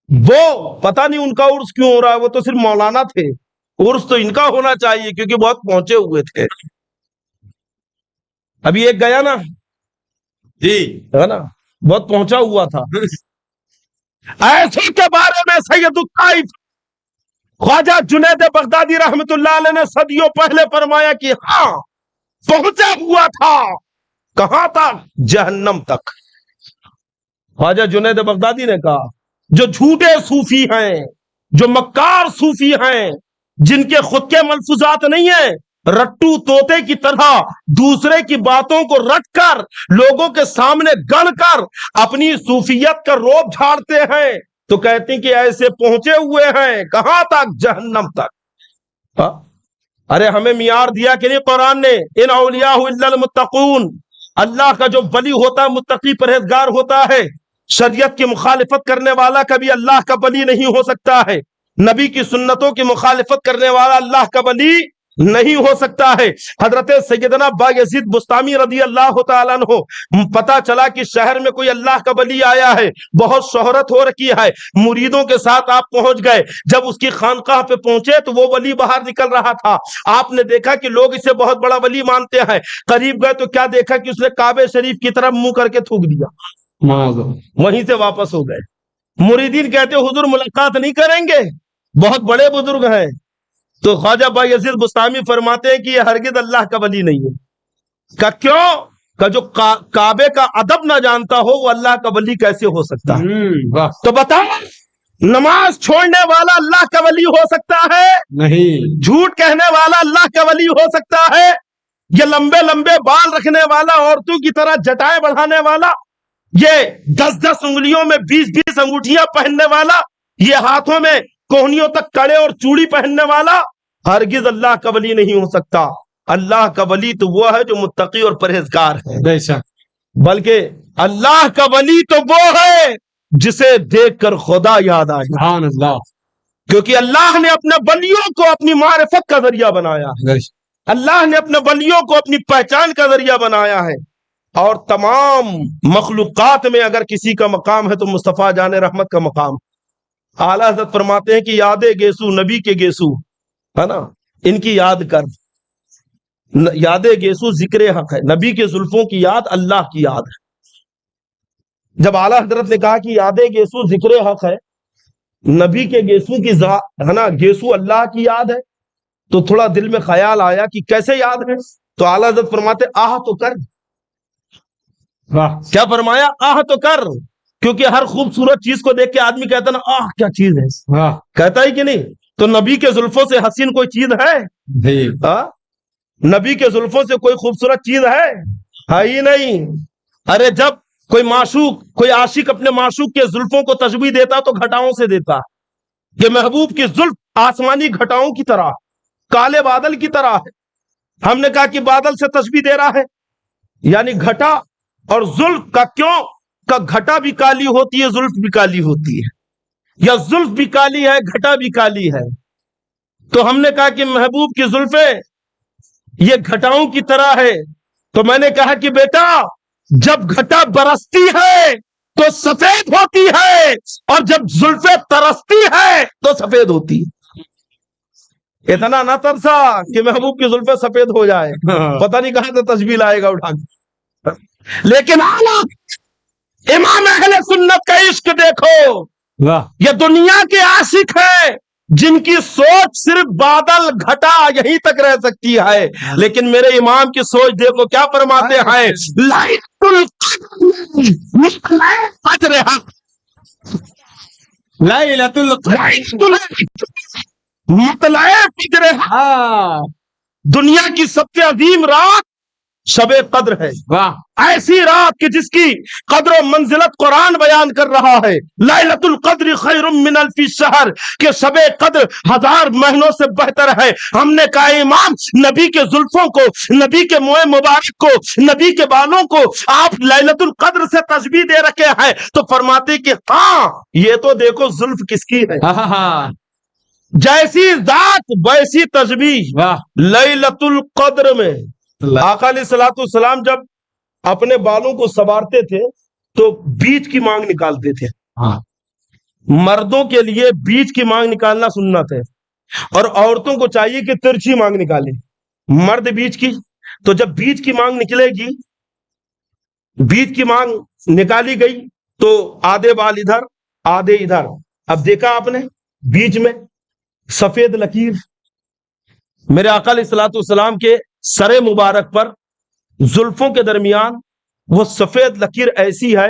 وہ پتہ نہیں ان کا عرس کیوں ہو رہا ہے، وہ تو صرف مولانا تھے، عرس تو ان کا ہونا چاہیے کیونکہ بہت پہنچے ہوئے تھے۔ ابھی ایک گیا نا، جی ہے نا، بہت پہنچا ہوا تھا۔ ایسے کے بارے میں سید الطائف خواجہ جنید بغدادی رحمت اللہ علیہ نے صدیوں پہلے فرمایا کہ ہاں پہنچا ہوا تھا، کہاں تک؟ جہنم تک۔ خواجہ جنید بغدادی نے کہا جو جھوٹے صوفی ہیں، جو مکار صوفی ہیں، جن کے خود کے ملفوظات نہیں ہیں، رٹو طوطے کی طرح دوسرے کی باتوں کو رٹ کر لوگوں کے سامنے گڑ کر اپنی صوفیت کا روب جھاڑتے ہیں، تو کہتے ہیں کہ ایسے پہنچے ہوئے ہیں، کہاں تک؟ جہنم تک۔ ارے ہمیں معیار دیا کہ نہیں قرآن نے، ان اولیاء الا المتقون، اللہ کا جو ولی ہوتا ہے متقی پرہیزگار ہوتا ہے، شریعت کی مخالفت کرنے والا کبھی اللہ کا ولی نہیں ہو سکتا ہے، نبی کی سنتوں کی مخالفت کرنے والا اللہ کا ولی نہیں ہو سکتا ہے۔ حضرت سیدنا بایزید بستامی رضی اللہ تعالیٰ عنہ پتا چلا کہ شہر میں کوئی اللہ کا ولی آیا ہے، بہت شہرت ہو رکھی ہے، مریدوں کے ساتھ آپ پہنچ گئے، جب اس کی خانقاہ پہ پہنچے تو وہ ولی باہر نکل رہا تھا، آپ نے دیکھا کہ لوگ اسے بہت بڑا ولی مانتے ہیں، قریب گئے تو کیا دیکھا کہ اس نے کعبہ شریف کی طرف منہ کر کے تھوک دیا، وہیں سے واپس ہو گئے۔ مریدین کہتے حضور ملاقات نہیں کریں گے، بہت بڑے بزرگ ہیں، تو خواجہ بایزید بستامی فرماتے ہیں کہ یہ ہرگز اللہ کا ولی نہیں ہے۔ کہ کیوں؟ کہ جو کعبے کا ادب نہ جانتا ہو وہ اللہ کا ولی کیسے ہو سکتا ہے؟ تو بتا، نماز چھوڑنے والا اللہ کا ولی ہو سکتا ہے نہیں، جھوٹ کہنے والا اللہ کا ولی ہو سکتا ہے، یہ لمبے لمبے بال رکھنے والا، عورتوں کی طرح جٹائیں بڑھانے والا، یہ 10 انگلیوں میں 20 انگوٹھیاں پہننے والا، یہ ہاتھوں میں کوہنیوں تک کڑے اور چوڑی پہننے والا ہرگز اللہ کا ولی نہیں ہو سکتا۔ اللہ کا ولی تو وہ ہے جو متقی اور پرہیزگار ہے، بے شک، بلکہ اللہ کا ولی تو وہ ہے جسے دیکھ کر خدا یاد آئے، سبحان اللہ، کیونکہ اللہ نے اپنے ولیوں کو اپنی معرفت کا ذریعہ بنایا ہے، بے شک، اللہ نے اپنے ولیوں کو اپنی پہچان کا ذریعہ بنایا ہے۔ اور تمام مخلوقات میں اگر کسی کا مقام ہے تو مصطفیٰ جان رحمت کا مقام. اعلیٰ حضرت فرماتے ہیں کہ یاد گیسو نبی کے گیسو ہے نا، ان کی یاد کر. یاد گیسو ذکر حق ہے، نبی کے زلفوں کی یاد اللہ کی یاد ہے. جب اعلیٰ حضرت نے کہا کہ یاد گیسو ذکر حق ہے، نبی کے گیسو کی ہے نا، گیسو اللہ کی یاد ہے، تو تھوڑا دل میں خیال آیا کہ کیسے یاد ہے. تو اعلیٰ حضرت فرماتے آہ تو کر. کیا فرمایا؟ آہ تو کر. کیونکہ ہر خوبصورت چیز کو دیکھ کے آدمی کہتا نا آہ کیا چیز ہے، کہتا ہی کہ نہیں. تو نبی کے زلفوں سے حسین کوئی چیز ہے؟ نبی کے زلفوں سے کوئی خوبصورت چیز ہے ہی نہیں. ارے جب کوئی معشوق، کوئی عاشق اپنے معشوق کے زلفوں کو تشبیہ دیتا تو گھٹاؤں سے دیتا کہ محبوب کی زلف آسمانی گھٹاؤں کی طرح، کالے بادل کی طرح ہے. ہم نے کہا کہ بادل سے تشبیہ دے رہا ہے، یعنی گھٹا اور زلف کا. کیوں کہ گھٹا بھی کالی ہوتی ہے، زلف بھی کالی ہوتی ہے، یا زلف بھی کالی ہے گھٹا بھی کالی ہے. تو ہم نے کہا کہ محبوب کی زلفیں یہ گھٹاؤں کی طرح ہے. تو میں نے کہا کہ بیٹا جب گھٹا برستی ہے تو سفید ہوتی ہے، اور جب زلفیں ترستی ہے تو سفید ہوتی ہے. اتنا نہ ترسا کہ محبوب کی زلفیں سفید ہو جائے، پتہ نہیں کہاں سے تشبیہ لائے گا اٹھا کے. لیکن اعلیٰ امام اہل سنت کا عشق دیکھو. یہ دنیا کے عاشق ہیں جن کی سوچ صرف بادل گھٹا یہیں تک رہ سکتی ہے، لیکن میرے امام کی سوچ دیکھو کیا فرماتے ہیں. دنیا کی سب سے عظیم رات شب قدر ہے. ایسی رات کہ جس کی قدر و منزلت قرآن بیان کر رہا ہے. لیلۃ القدر خیر من الف شہر، کہ شب قدر 1000 مہینوں سے بہتر ہے. ہم نے کہا امام نبی کے زلفوں کو، نبی کے منہ مبارک کو، نبی کے بالوں کو آپ لیلۃ القدر سے تشبیہ دے رکھے ہیں. تو فرماتے کہ ہاں یہ تو دیکھو زلف کس کی ہے، جیسی ذات ویسی تشبیہ. لیلۃ القدر میں آقا علیہ الصلوۃ والسلام جب اپنے بالوں کو سنوارتے تھے تو بیچ کی مانگ نکالتے تھے. مردوں کے لیے بیچ کی مانگ نکالنا سنت ہے، اور عورتوں کو چاہیے کہ ترچھی مانگ نکالیں. مرد بیچ کی، تو جب بیچ کی مانگ نکلے گی، بیچ کی مانگ نکالی گئی تو آدھے بال ادھر آدھے ادھر. اب دیکھا آپ نے بیچ میں سفید لکیر. میرے آقا علیہ الصلوۃ والسلام کے سر مبارک پر زلفوں کے درمیان وہ سفید لکیر ایسی ہے،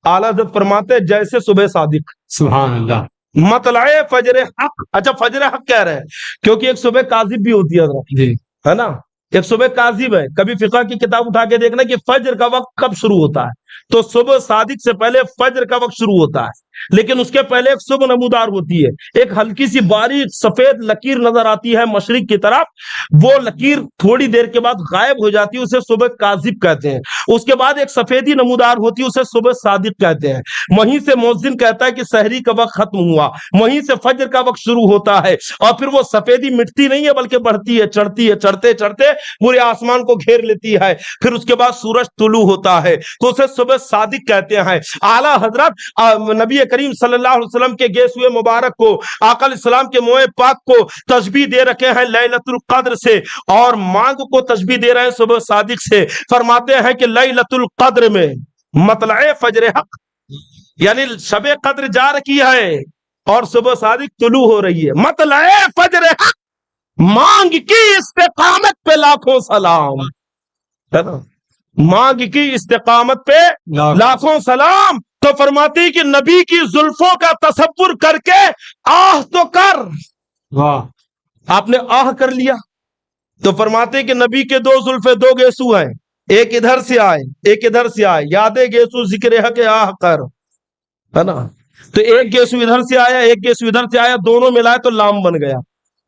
اعلیٰ حضرت فرماتے جیسے صبح صادق. سبحان اللہ. مطلع فجر حق. اچھا فجر حق کہہ رہے ہیں کیونکہ ایک صبح کاذب بھی ہوتی ہے جی، ہے نا، ایک صبح کاذب ہے. کبھی فقہ کی کتاب اٹھا کے دیکھنا کہ فجر کا وقت کب شروع ہوتا ہے، تو صبح صادق سے پہلے فجر کا وقت شروع ہوتا ہے، لیکن اس کے پہلے ایک صبح نمودار ہوتی ہے. ایک ہلکی سی باریک سفید لکیر نظر آتی ہے مشرق کی طرف، وہ لکیر تھوڑی دیر کے بعد غائب ہو جاتی ہے، اسے صبح کاذب کہتے ہیں. اس کے بعد ایک سفیدی نمودار ہوتی ہے، اسے صبح صادق کہتے ہیں. وہیں سے مؤذن کہتا ہے کہ سحری کا وقت ختم ہوا، وہیں سے فجر کا وقت شروع ہوتا ہے. اور پھر وہ سفیدی مٹتی نہیں ہے بلکہ بڑھتی ہے، چڑھتی ہے، چڑھتے چڑھتے پورے آسمان کو گھیر لیتی ہے. پھر اس کے بعد سورج طلوع ہوتا ہے تو اسے صبح صادق کہتے ہیں. اعلیٰ حضرت نبی کریم صلی اللہ علیہ وسلم کے گیسوئے مبارک کو، آقا علیہ السلام کے منہ پاک کو تشبیہ دے رکھے ہیں لیلۃ القدر سے، اور مانگ کو تشبیہ دے رہے ہیں صبح صادق سے. فرماتے ہیں کہ لیلۃ القدر میں مطلع فجر حق، یعنی شب قدر جا رکی ہے اور صبح صادق طلوع ہو رہی ہے. مطلع فجر حق، مانگ کی استقامت پہ لاکھوں سلام، ہے نا، مانگ کی استقامت پہ لاکھوں سلام. تو فرماتی کہ نبی کی زلفوں کا تصور کر کے آہ تو کر. آپ نے آہ کر لیا تو فرماتے کہ نبی کے 2 زلفیں 2 گیسو ہیں، ایک ادھر سے آئے ایک ادھر سے آئے. یاد گیسو ذکر حق آہ کر، ہے نا. تو ایک گیسو ادھر سے آیا ایک گیسو ادھر سے آیا، دونوں ملائے تو لام بن گیا.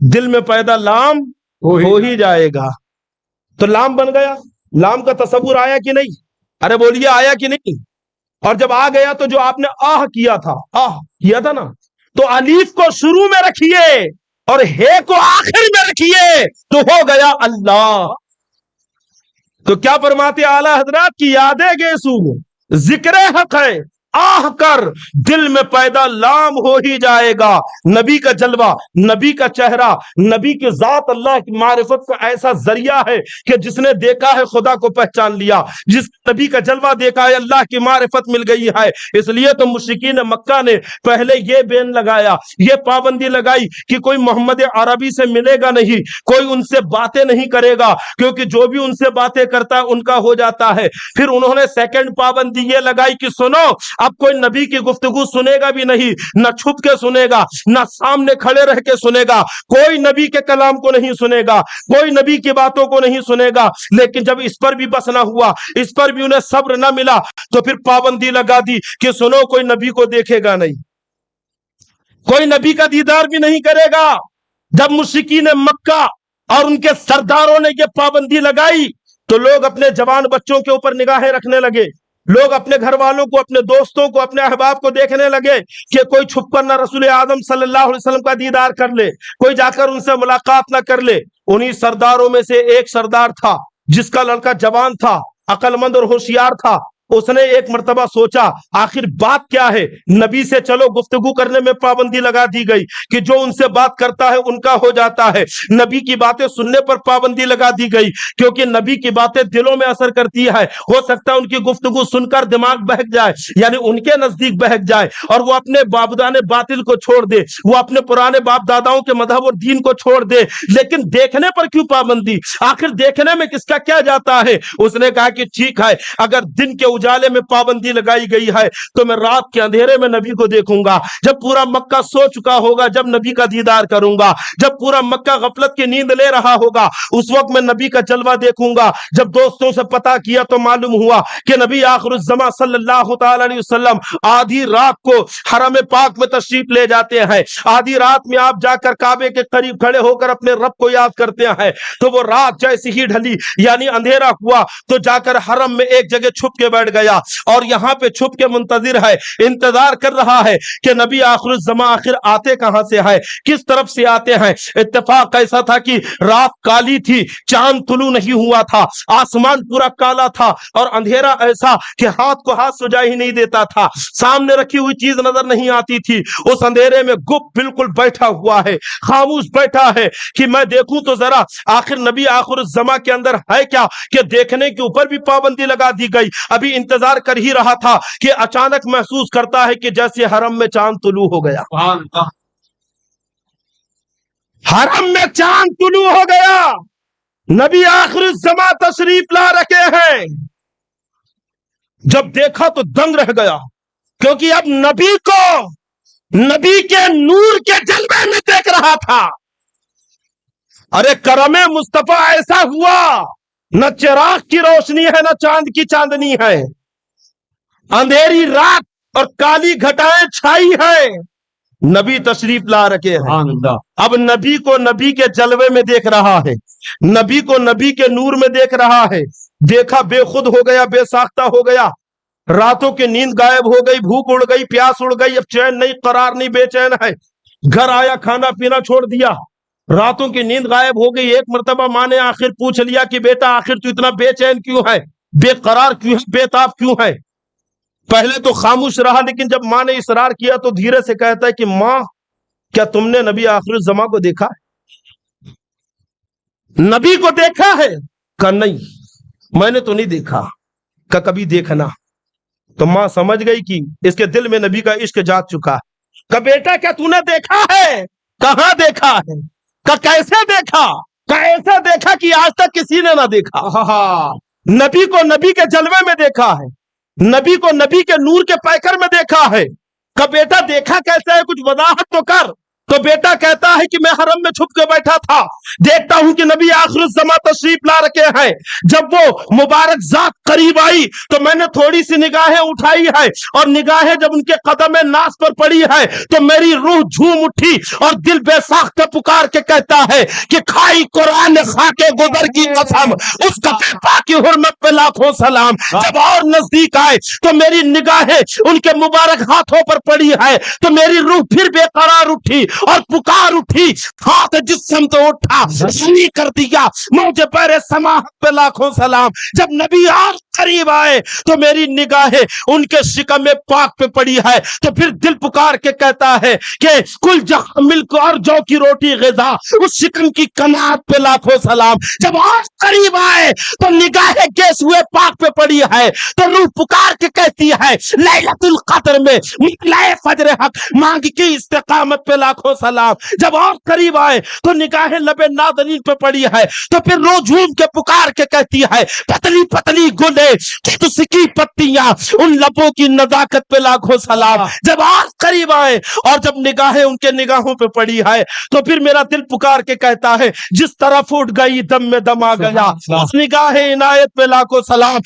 دل میں پیدا لام ہو ہی جائے گا، تو لام بن گیا. لام کا تصور آیا کہ نہیں؟ ارے بولیے آیا کہ نہیں؟ اور جب آ گیا تو جو آپ نے آہ کیا تھا، آہ کیا تھا نا، تو الف کو شروع میں رکھیے اور ہے کو آخر میں رکھیے تو ہو گیا اللہ. تو کیا فرماتے اعلیٰ حضرات کی یادیں گیسو ذکر حق ہے آہ کر دل میں پیدا لام ہو ہی جائے گا. نبی کا جلوہ، نبی کا چہرہ، نبی کی ذات اللہ کی معرفت کا ایسا ذریعہ ہے کہ جس نے دیکھا ہے خدا کو پہچان لیا. جس نبی کا جلوہ دیکھا ہے اللہ کی معرفت مل گئی ہے. اس لیے تو مشرکین مکہ نے پہلے یہ بین لگایا، یہ پابندی لگائی کہ کوئی محمد عربی سے ملے گا نہیں، کوئی ان سے باتیں نہیں کرے گا، کیونکہ جو بھی ان سے باتیں کرتا ہے ان کا ہو جاتا ہے. پھر انہوں نے سیکنڈ پابندی یہ لگائی کہ سنو، اب کوئی نبی کی گفتگو سنے گا بھی نہیں، نہ چھپ کے سنے گا، نہ سامنے کھڑے رہ کے سنے گا، کوئی نبی کے کلام کو نہیں سنے گا، کوئی نبی کی باتوں کو نہیں سنے گا. لیکن جب اس پر بھی بس نہ ہوا، اس پر بھی انہیں صبر نہ ملا، تو پھر پابندی لگا دی کہ سنو، کوئی نبی کو دیکھے گا نہیں، کوئی نبی کا دیدار بھی نہیں کرے گا. جب مشرکین مکہ اور ان کے سرداروں نے یہ پابندی لگائی تو لوگ اپنے جوان بچوں کے اوپر نگاہیں رکھنے لگے، لوگ اپنے گھر والوں کو، اپنے دوستوں کو، اپنے احباب کو دیکھنے لگے کہ کوئی چھپ کر نہ رسول اعظم صلی اللہ علیہ وسلم کا دیدار کر لے، کوئی جا کر ان سے ملاقات نہ کر لے. انہی سرداروں میں سے ایک سردار تھا جس کا لڑکا جوان تھا، عقل مند اور ہوشیار تھا. اس نے ایک مرتبہ سوچا آخر بات کیا ہے، نبی سے چلو گفتگو کرنے میں پابندی لگا دی گئی کہ جو ان سے بات کرتا ہے ان کا ہو جاتا ہے. نبی کی باتیں سننے پر پابندی لگا دی گئی کیونکہ نبی کی باتیں دلوں میں اثر کرتی ہے. ہو سکتا ہے ان کی گفتگو سن کر دماغ بہک جائے، یعنی ان کے نزدیک بہک جائے، اور وہ اپنے بابدان باطل کو چھوڑ دے، وہ اپنے پرانے باپ داداؤں کے مذہب اور دین کو چھوڑ دے. لیکن دیکھنے پر کیوں پابندی؟ آخر دیکھنے میں کس کا کیا جاتا ہے؟ اس نے کہا کہ ٹھیک ہے، اگر دن کے اجالے میں پابندی لگائی گئی ہے تو میں رات کے اندھیرے میں نبی کو دیکھوں گا. جب پورا مکہ سو چکا ہوگا جب نبی کا دیدار کروں گا، جب پورا مکہ غفلت کی نیند لے رہا ہوگا اس وقت میں نبی کا جلوہ دیکھوں گا. جب دوستوں سے پتہ کیا تو معلوم ہوا کہ نبی آخر الزمان صلی اللہ تعالی علیہ وسلم آدھی رات کو حرم پاک میں تشریف لے جاتے ہیں. آدھی رات میں آپ جا کر کعبے کے قریب کھڑے ہو کر اپنے رب کو یاد کرتے ہیں. تو وہ رات جیسی ہی ڈھلی، یعنی اندھیرا ہوا، تو جا کر حرم میں ایک جگہ چھپ کے بیٹھ گیا اور یہاں پہ چھپ کے منتظر ہے، انتظار کر رہا ہے کہ نبی آخر الزمان آخر آتے کہاں سے ہے، کس طرف سے آتے ہیں. اتفاق ایسا تھا کہ رات کالی تھی، چاند طلوع نہیں ہوا تھا، آسمان پورا کالا تھا اور اندھیرا ایسا کہ ہاتھ کو ہاتھ سجا ہی نہیں دیتا تھا، سامنے رکھی ہوئی چیز نظر نہیں آتی تھی. اس اندھیرے میں گپ بالکل بیٹھا ہوا ہے، خاموش بیٹھا ہے کہ میں دیکھوں تو ذرا آخر نبی آخر الزمان کے اندر ہے کیا. کہ دیکھنے کے اوپر بھی پابندی لگا دی گئی. ابھی انتظار کر ہی رہا تھا کہ اچانک محسوس کرتا ہے کہ جیسے حرم میں چاند طلوع ہو گیا، حرم میں چاند طلوع ہو گیا. نبی آخر الزمان تشریف لا رکھے ہیں. جب دیکھا تو دنگ رہ گیا، کیونکہ اب نبی کو نبی کے نور کے جلوے میں دیکھ رہا تھا. ارے کرم مصطفیٰ ایسا ہوا، نہ چراغ کی روشنی ہے نہ چاند کی چاندنی ہے، اندھیری رات اور کالی گھٹائیں چھائی ہے، نبی تشریف لا رکھے ہیں. اب نبی کو نبی کے جلوے میں دیکھ رہا ہے، نبی کو نبی کے نور میں دیکھ رہا ہے. دیکھا بے خود ہو گیا، بے ساختہ ہو گیا، راتوں کی نیند غائب ہو گئی، بھوک اڑ گئی، پیاس اڑ گئی، اب چین نہیں، قرار نہیں، بے چین ہے. گھر آیا، کھانا پینا چھوڑ دیا، راتوں کی نیند غائب ہو گئی. ایک مرتبہ ماں نے آخر پوچھ لیا کہ بیٹا آخر تو اتنا بے چین کیوں ہے، بے قرار کیوں ہے، بے تاب کیوں ہے. پہلے تو خاموش رہا، لیکن جب ماں نے اصرار کیا تو دھیرے سے کہتا ہے کہ ماں کیا تم نے نبی آخر الزمان کو دیکھا ہے، نبی کو دیکھا ہے؟ کہا نہیں میں نے تو نہیں دیکھا. کہا کبھی دیکھنا. تو ماں سمجھ گئی کہ اس کے دل میں نبی کا عشق جاگ چکا ہے. کہا بیٹا کیا تو نے دیکھا ہے؟ کہاں دیکھا ہے؟ کہا کیسے دیکھا؟ کہا ایسے دیکھا کہ آج تک کسی نے نہ دیکھا. نبی کو نبی کے جلوے میں دیکھا ہے، نبی کو نبی کے نور کے پیکر میں دیکھا ہے. کہ بیٹا دیکھا کیسے ہے، کچھ وضاحت تو کر. تو بیٹا کہتا ہے کہ میں حرم میں چھپ کے بیٹھا تھا، دیکھتا ہوں کہ نبی آخر الزمان تشریف لا رکھے ہیں. جب وہ مبارک ذات قریب آئی تو میں نے تھوڑی سی نگاہیں اٹھائی ہے، اور نگاہیں جب ان کے قدم ناز پر پڑی ہے تو میری روح جھوم اٹھی اور دل بے ساختہ پکار کے کہتا ہے کہ کھائی قرآن خا کے گزر کی قسم، اس کا کی حرمت پہ لاکھوں سلام. جب اور نزدیک آئے تو میری نگاہیں ان کے مبارک ہاتھوں پر پڑی ہے تو میری روح پھر بے قرار اٹھی اور پکار اٹھی، ہاتھ جسم تو اٹھا، سنی کر دیا، موجے پیر سماحت پہ لاکھوں سلام۔ جب نبی اور قریب آئے تو میری نگاہیں ان کے شکم پاک پہ پڑی ہے، تو پھر دل پکار کے کہتا ہے کہ کل جہاں ملک اور جو کی روٹی غذا، اس شکم کی قناعت پہ لاکھوں سلام۔ جب اور قریب آئے تو نگاہیں گیس ہوئے پاک پہ پڑی ہے، تو روح پکار کے کہتی ہے لیلۃ القدر میں مطلع فجر حق مانگ کی استقامت پہ لاکھوں سلام۔ جب اور قریب آئے تو نگاہیں لب ناظرین پہ پڑی ہے، تو پھر روح جھوم کے پکار کے کہتی ہے پتلی پتلی گلے تجھ کی پتیاں، ان لبوں کی نزاکت پہ لاکھوں سلام۔ جب اور قریب آئے اور جب نگاہیں ان کے نگاہوں پہ پڑی ہے، تو پھر میرا دل پکار کے کہتا ہے جس طرف اٹھ گئی دم میں دم آ گیا، اس نگاہ عنایت پہ لاکھوں سلام۔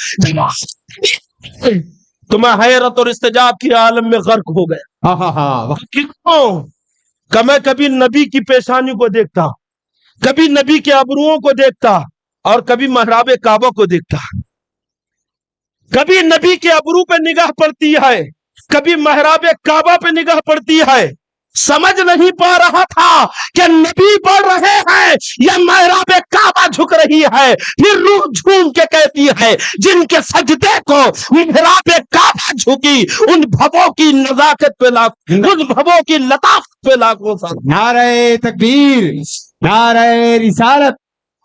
تو میں حیرت اور استجاب کی عالم میں غرق ہو گیا کہ میں کبھی نبی کی پیشانی کو دیکھتا، کبھی نبی کے ابروؤں کو دیکھتا، اور کبھی محراب کعبہ کو دیکھتا۔ کبھی نبی کے ابرو پہ نگاہ پڑتی ہے، کبھی محراب کعبہ پہ نگاہ پڑتی ہے۔ سمجھ نہیں پا رہا تھا کہ نبی بڑھ رہے ہیں یا محراب کعبہ جھک رہی ہے۔ پھر روح جھوم کے کہتی ہے جن کے سجدے کو محراب کعبہ جھکی، ان بھووں کی نزاکت پہ لاکھ، ان بھووں کی لطافت پہ لاکھوں سلام۔ نعرہ تکبیر، نعرہ رسالت،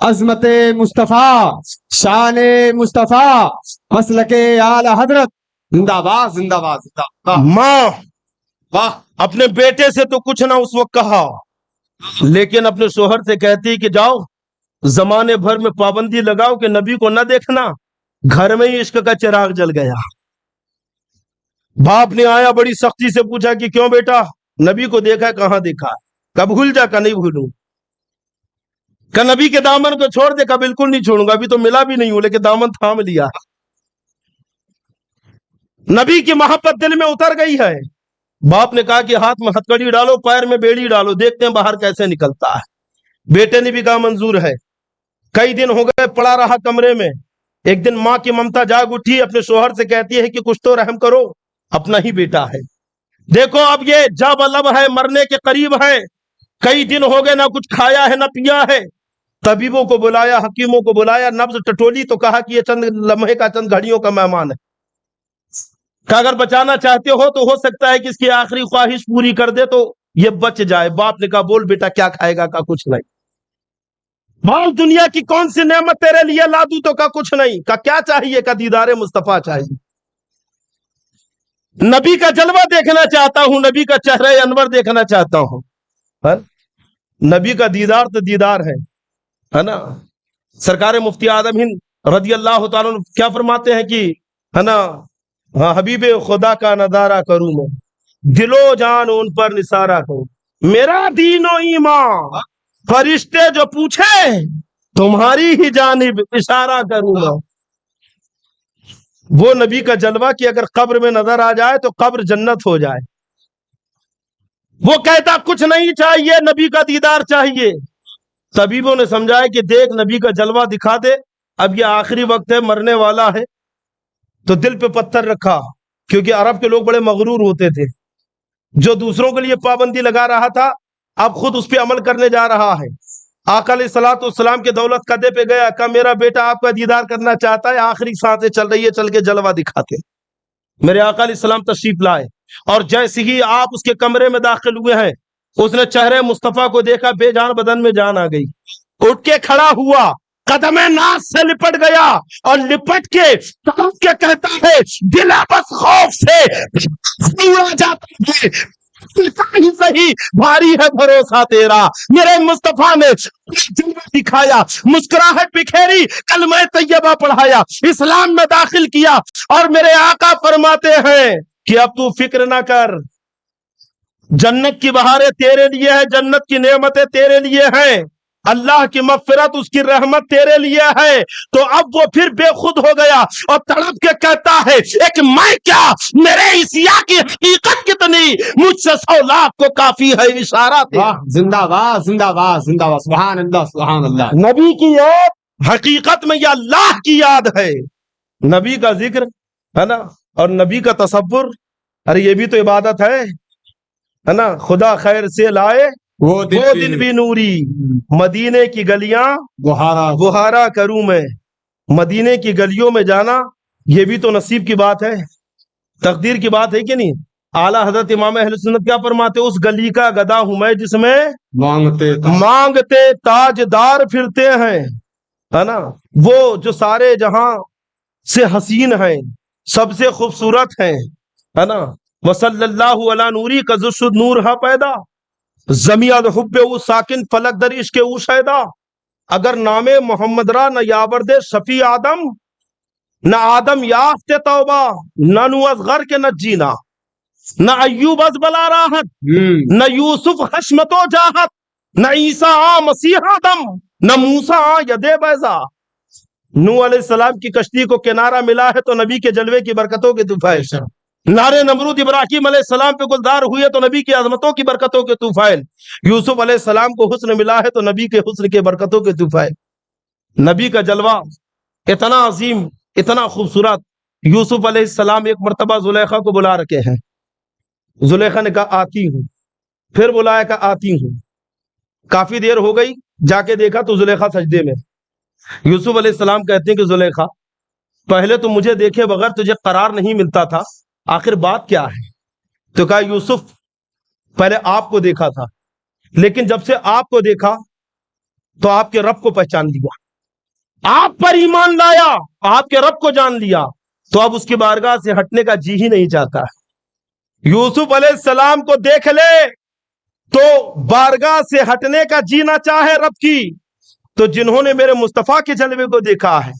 عظمت مصطفیٰ، شان مصطفیٰ، مسلک اعلی حضرت، زندہ باد زندہ باد زندہ باد۔ ماں واہ، اپنے بیٹے سے تو کچھ نہ اس وقت کہا، لیکن اپنے شوہر سے کہتی کہ جاؤ زمانے بھر میں پابندی لگاؤ کہ نبی کو نہ دیکھنا۔ گھر میں ہی عشق کا چراغ جل گیا۔ باپ نے آیا بڑی سختی سے پوچھا کہ کیوں بیٹا، نبی کو دیکھا ہے؟ کہاں دیکھا ہے؟ کب بھول جا کا نہیں بھولوں، کہ نبی کے دامن کو چھوڑ دے کا بالکل نہیں چھوڑوں گا، ابھی تو ملا بھی نہیں ہوں لیکن دامن تھام لیا۔ نبی کی محبت دل میں اتر گئی ہے۔ باپ نے کہا کہ ہاتھ میں ہتکڑی ڈالو، پیر میں بیڑی ڈالو، دیکھتے ہیں باہر کیسے نکلتا ہے۔ بیٹے نے بھی کہا منظور ہے۔ کئی دن ہو گئے پڑا رہا کمرے میں۔ ایک دن ماں کی ممتا جاگ اٹھی، اپنے شوہر سے کہتی ہے کہ کچھ تو رحم کرو، اپنا ہی بیٹا ہے، دیکھو اب یہ جب لب ہے، مرنے کے قریب ہے، کئی دن ہو گئے نہ کچھ کھایا ہے نہ پیا ہے۔ طبیبوں کو بلایا، حکیموں کو بلایا، نبض ٹٹولی تو کہا کہ یہ چند لمحے کا، چند گھڑیوں کا مہمان ہے، کہ اگر بچانا چاہتے ہو تو ہو سکتا ہے کہ اس کی آخری خواہش پوری کر دے تو یہ بچ جائے۔ باپ نے کہا بول بیٹا کیا کھائے گا؟ کا کچھ نہیں۔ بول دنیا کی کون سی نعمت تیرے لیے لا دوں؟ تو کا کچھ نہیں۔ کا کیا چاہیے؟ کا دیدار مصطفیٰ چاہیے، نبی کا جلوہ دیکھنا چاہتا ہوں، نبی کا چہرہ انور دیکھنا چاہتا ہوں۔ نبی کا دیدار تو دیدار ہے نا۔ سرکار مفتی اعظم ہند رضی اللہ تعالیٰ عنہ کیا فرماتے ہیں کہ ہے نا، حبیب خدا کا نظارہ کروں میں، دل و جان ان پر نثارہ کروں، میرا دین و ایمان فرشتے جو پوچھے تمہاری ہی جانب اشارہ کروں گا۔ وہ نبی کا جلوہ کہ اگر قبر میں نظر آ جائے تو قبر جنت ہو جائے۔ وہ کہتا کچھ نہیں چاہیے، نبی کا دیدار چاہیے۔ طبیبوں نے سمجھایا کہ دیکھ نبی کا جلوہ دکھا دے، اب یہ آخری وقت ہے، مرنے والا ہے۔ تو دل پہ پتھر رکھا، کیونکہ عرب کے لوگ بڑے مغرور ہوتے تھے۔ جو دوسروں کے لیے پابندی لگا رہا تھا اب خود اس پہ عمل کرنے جا رہا ہے۔ آقا علیہ الصلوۃ والسلام کے دولت قدے پہ گیا، کہا میرا بیٹا آپ کا دیدار کرنا چاہتا ہے، آخری سانسیں چل رہی ہے، چل کے جلوہ دکھاتے۔ میرے آقا علیہ السلام تشریف لائے، اور جیسے ہی آپ اس کے کمرے میں داخل ہوئے ہیں، اس نے چہرے مصطفیٰ کو دیکھا، بے جان بدن میں جان آ گئی۔ اٹھ کے کھڑا ہوا، قدم ناز سے لپٹ گیا، اور لپٹ کے کہتا ہے دل بس خوف سے اڑا جاتا ہے، ہی صحیح بھاری ہے بھروسہ تیرا۔ میرے مصطفیٰ نے جلوہ دکھایا، مسکراہٹ بکھیری، کلمہ طیبہ پڑھایا، اسلام میں داخل کیا، اور میرے آقا فرماتے ہیں کہ اب تو فکر نہ کر، جنت کی بہاریں تیرے لیے ہے، جنت کی نعمتیں تیرے لیے ہیں، اللہ کی مغفرت، اس کی رحمت تیرے لیے ہے۔ تو اب وہ پھر بے خود ہو گیا اور تڑپ کے کہتا ہے ایک میں کیا، میرے عیسیٰ کی حقیقت کتنی، مجھ سے 100 لاکھ کو کافی ہے اشارہ تیرا۔ واہ، زندہ باد زندہ باد زندہ باد، سبحان اللہ سبحان اللہ۔ نبی کی یاد حقیقت میں یہ اللہ کی یاد ہے، نبی کا ذکر ہے نا، اور نبی کا تصور، ارے یہ بھی تو عبادت ہے۔ ہے نا, خدا خیر سے لائے وہ دن بھی نوری, مدینے کی گلیاں بہارا بہارا کروں میں. مدینے کی گلیوں میں جانا یہ بھی تو نصیب کی بات ہے, تقدیر کی بات ہے کہ نہیں. اعلیٰ حضرت امام اہل سنت کیا فرماتے, اس گلی کا گدا ہوں میں جس میں مانگتے تاجدار پھرتے ہیں, ہے نا. وہ جو سارے جہاں سے حسین ہیں, سب سے خوبصورت ہیں, ہے نا. وصلی اللہ علی نوری کزشد نور ہا پیدا, زمیاد حب او ساکن فلک در عشق او شیدا. اگر نام محمد را نہ یاورد شفیع آدم, نہ آدم یافت توبہ, نہ نو از غر کے نہ جینا, نہ ایوب از بلا راحت, نہ یوسف حشمت و جاہت, نہ عیسیٰ آ مسیح آدم, نہ موسیٰ آ ید بیضا. نوح علیہ السلام کی کشتی کو کنارہ ملا ہے تو نبی کے جلوے کی برکتوں کے طوفان. نارے نمرود ابراہیم علیہ السلام پہ گلزار ہوئے تو نبی کی عظمتوں کی برکتوں کے طوفان. یوسف علیہ السلام کو حسن ملا ہے تو نبی کے حسن کے برکتوں کے طوفان. نبی کا جلوہ اتنا عظیم, اتنا خوبصورت. یوسف علیہ السلام ایک مرتبہ زلیخا کو بلا رکھے ہیں. زلیخا نے کہا آتی ہوں, پھر بلایا کہا آتی ہوں. کافی دیر ہو گئی, جا کے دیکھا تو زلیخا سجدے میں. یوسف علیہ السلام کہتے ہیں کہ زلیخا, پہلے تو مجھے دیکھے بغیر تجھے قرار نہیں ملتا تھا, آخر بات کیا ہے؟ تو کہا یوسف پہلے آپ کو دیکھا تھا, لیکن جب سے آپ کو دیکھا تو آپ کے رب کو پہچان لیا, آپ پر ایمان لایا, آپ کے رب کو جان لیا, تو اب اس کی بارگاہ سے ہٹنے کا جی ہی نہیں چاہتا. یوسف علیہ السلام کو دیکھ لے تو بارگاہ سے ہٹنے کا جی نہ چاہے رب کی, تو جنہوں نے میرے مصطفیٰ کے جلوے کو دیکھا ہے,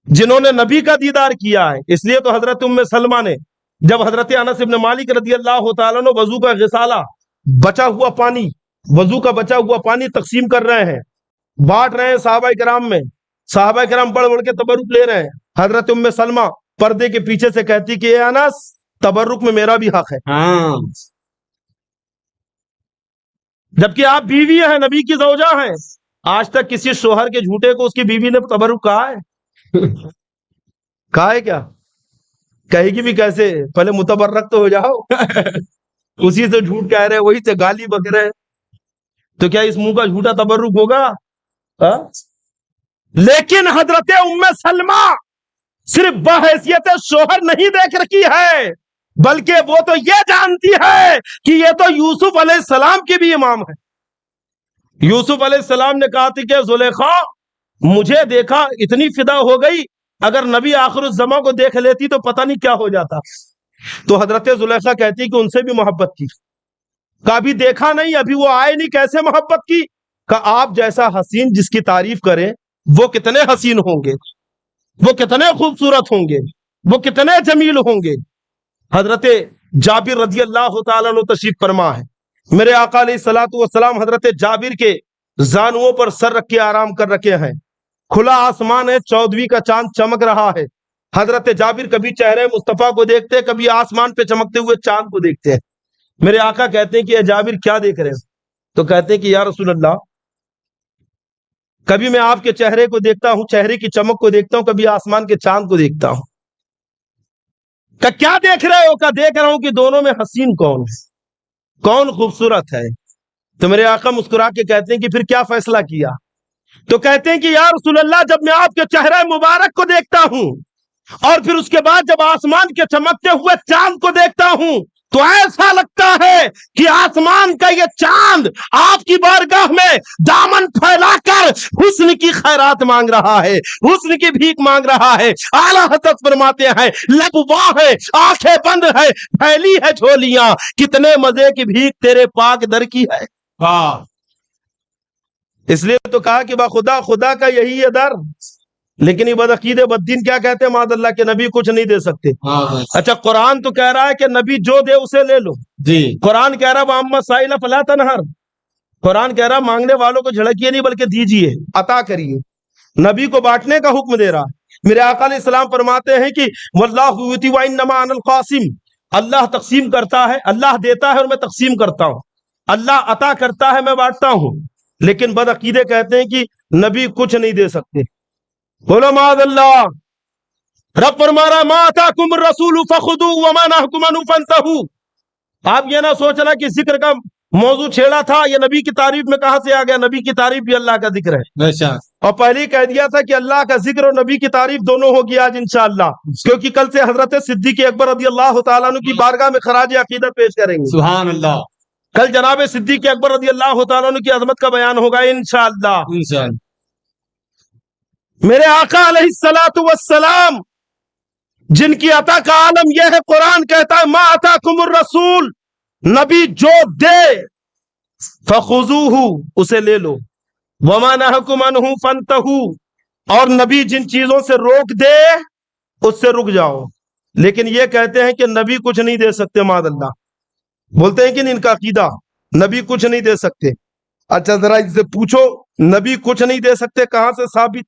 جنہوں نے نبی کا دیدار کیا ہے. اس لیے تو حضرت ام سلمہ نے جب حضرت انس بن مالک رضی اللہ تعالیٰ عنہ وضو کا غسالہ, بچا ہوا پانی, وضو کا بچا ہوا پانی تقسیم کر رہے ہیں, بانٹ رہے ہیں صحابہ کرام میں, صحابہ کرام بڑھ بڑھ کے تبرک لے رہے ہیں. حضرت ام سلمہ پردے کے پیچھے سے کہتی کہ اے انس, تبرک میں میرا بھی حق ہے. جبکہ آپ بیوی ہیں, نبی کی زوجہ ہیں. آج تک کسی شوہر کے جھوٹے کو اس کی بیوی نے تبرک کہا ہے؟ کہا ہے کیا؟ کہے گی بھی کیسے, پہلے متبرک تو ہو جاؤ. اسی سے جھوٹ کہہ رہے, وہی سے گالی بک رہے, تو کیا اس منہ کا جھوٹا تبرک ہوگا؟ لیکن حضرت ام سلمہ صرف بحیثیت شوہر نہیں دیکھ رکھی ہے, بلکہ وہ تو یہ جانتی ہے کہ یہ تو یوسف علیہ السلام کے بھی امام ہے. یوسف علیہ السلام نے کہا تھی کہ زلیخا مجھے دیکھا اتنی فدا ہو گئی, اگر نبی آخر الزماں کو دیکھ لیتی تو پتہ نہیں کیا ہو جاتا. تو حضرت زلیخا کہتی کہ ان سے بھی محبت کی. کبھی دیکھا نہیں, ابھی وہ آئے نہیں, کیسے محبت کی؟ کہ آپ جیسا حسین جس کی تعریف کریں, وہ کتنے حسین ہوں گے, وہ کتنے خوبصورت ہوں گے, وہ کتنے جمیل ہوں گے. حضرت جابر رضی اللہ تعالیٰ عنہ تشریف فرما ہے. میرے آقا علیہ الصلوۃ والسلام حضرت جابر کے زانوؤں پر سر رکھ کے آرام کر رکھے ہیں. کھلا آسمان ہے, 14ویں کا چاند چمک رہا ہے. حضرت جابر کبھی چہرے مصطفیٰ کو دیکھتے, کبھی آسمان پہ چمکتے ہوئے چاند کو دیکھتے ہیں. میرے آقا کہتے ہیں کہ اے جابر کیا دیکھ رہے ہیں؟ تو کہتے ہیں کہ یا رسول اللہ, کبھی میں آپ کے چہرے کو دیکھتا ہوں, چہرے کی چمک کو دیکھتا ہوں, کبھی آسمان کے چاند کو دیکھتا ہوں. کہ کیا دیکھ رہے ہو؟ کہ دیکھ رہا ہوں کہ دونوں میں حسین کون ہے, کون خوبصورت ہے. تو میرے آقا مسکرا کے کہتے ہیں کہ پھر کیا فیصلہ کیا؟ تو کہتے ہیں کہ یا رسول اللہ, جب میں آپ کے چہرے مبارک کو دیکھتا ہوں اور پھر اس کے بعد جب آسمان کے چمکتے ہوئے چاند کو دیکھتا ہوں, تو ایسا لگتا ہے کہ آسمان کا یہ چاند آپ کی بارگاہ میں دامن پھیلا کر حسن کی خیرات مانگ رہا ہے, حسن کی بھیک مانگ رہا ہے. اعلیٰ حضرت فرماتے ہیں لب واہ ہے, آنکھیں بند ہے, پھیلی ہے جھولیاں, کتنے مزے کی بھیک تیرے پاک در کی ہے. اس لیے تو کہا کہ با خدا کا یہی ہے در. لیکن یہ بدعقیدے بددین کیا کہتے ہیں, معاذ اللہ, کے نبی کچھ نہیں دے سکتے. اچھا, قرآن تو کہہ رہا ہے کہ نبی جو دے اسے لے لو. جی, قرآن کہہ رہا ہے وَأَمَّا السَّائِلَ فَلَا تَنْهَرْ. قرآن کہہ رہا ہے مانگنے والوں کو جھڑکیے نہیں بلکہ دیجیے, عطا کریے. نبی کو بانٹنے کا حکم دے رہا ہے. میرے آقا علیہ السلام فرماتے ہیں کہ وَاللَّهُ يُؤْتِي وَإِنَّمَا أَنَا الْقَاسِمُ. اللہ تقسیم کرتا ہے, اللہ دیتا ہے اور میں تقسیم کرتا ہوں. اللہ عطا کرتا ہے, میں بانٹتا ہوں. لیکن بدعقیدے کہتے ہیں کہ نبی کچھ نہیں دے سکتے. بولو معاذ اللہ. رب فرما رہا ما آتاکم الرسول فخذوہ وما نہاکم عنہ فانتہوا. آپ یہ نہ سوچنا کہ ذکر کا موضوع چھیڑا تھا، یہ نبی کی تعریف میں کہاں سے آ گیا؟ نبی کی تعریف بھی اللہ کا ذکر ہے، بے شک اور پہلے ہی کہہ دیا تھا کہ اللہ کا ذکر اور نبی کی تعریف دونوں ہوگی آج انشاءاللہ، کیونکہ کل سے حضرت صدیق اکبر رضی اللہ تعالیٰ عنہ کی بارگاہ میں خراج عقیدت پیش کریں گے۔ سبحان اللہ کل جناب صدیق اکبر رضی اللہ تعالیٰ عنہ کی عظمت کا بیان ہوگا انشاءاللہ۔ انشاءاللہ میرے آقا علیہ الصلوۃ والسلام جن کی عطا کا عالم یہ ہے، قرآن کہتا ہے ما اتاکم الرسول، نبی جو دے فخذوہ اسے لے لو، وما نہکم عنہ فانتہوا، اور نبی جن چیزوں سے روک دے اس سے رک جاؤ۔ لیکن یہ کہتے ہیں کہ نبی کچھ نہیں دے سکتے، معاذ اللہ، بولتے ہیں کہ ان کا عقیدہ نبی کچھ نہیں دے سکتے۔ اچھا ذرا ان سے پوچھو نبی کچھ نہیں دے سکتے کہاں سے ثابت؟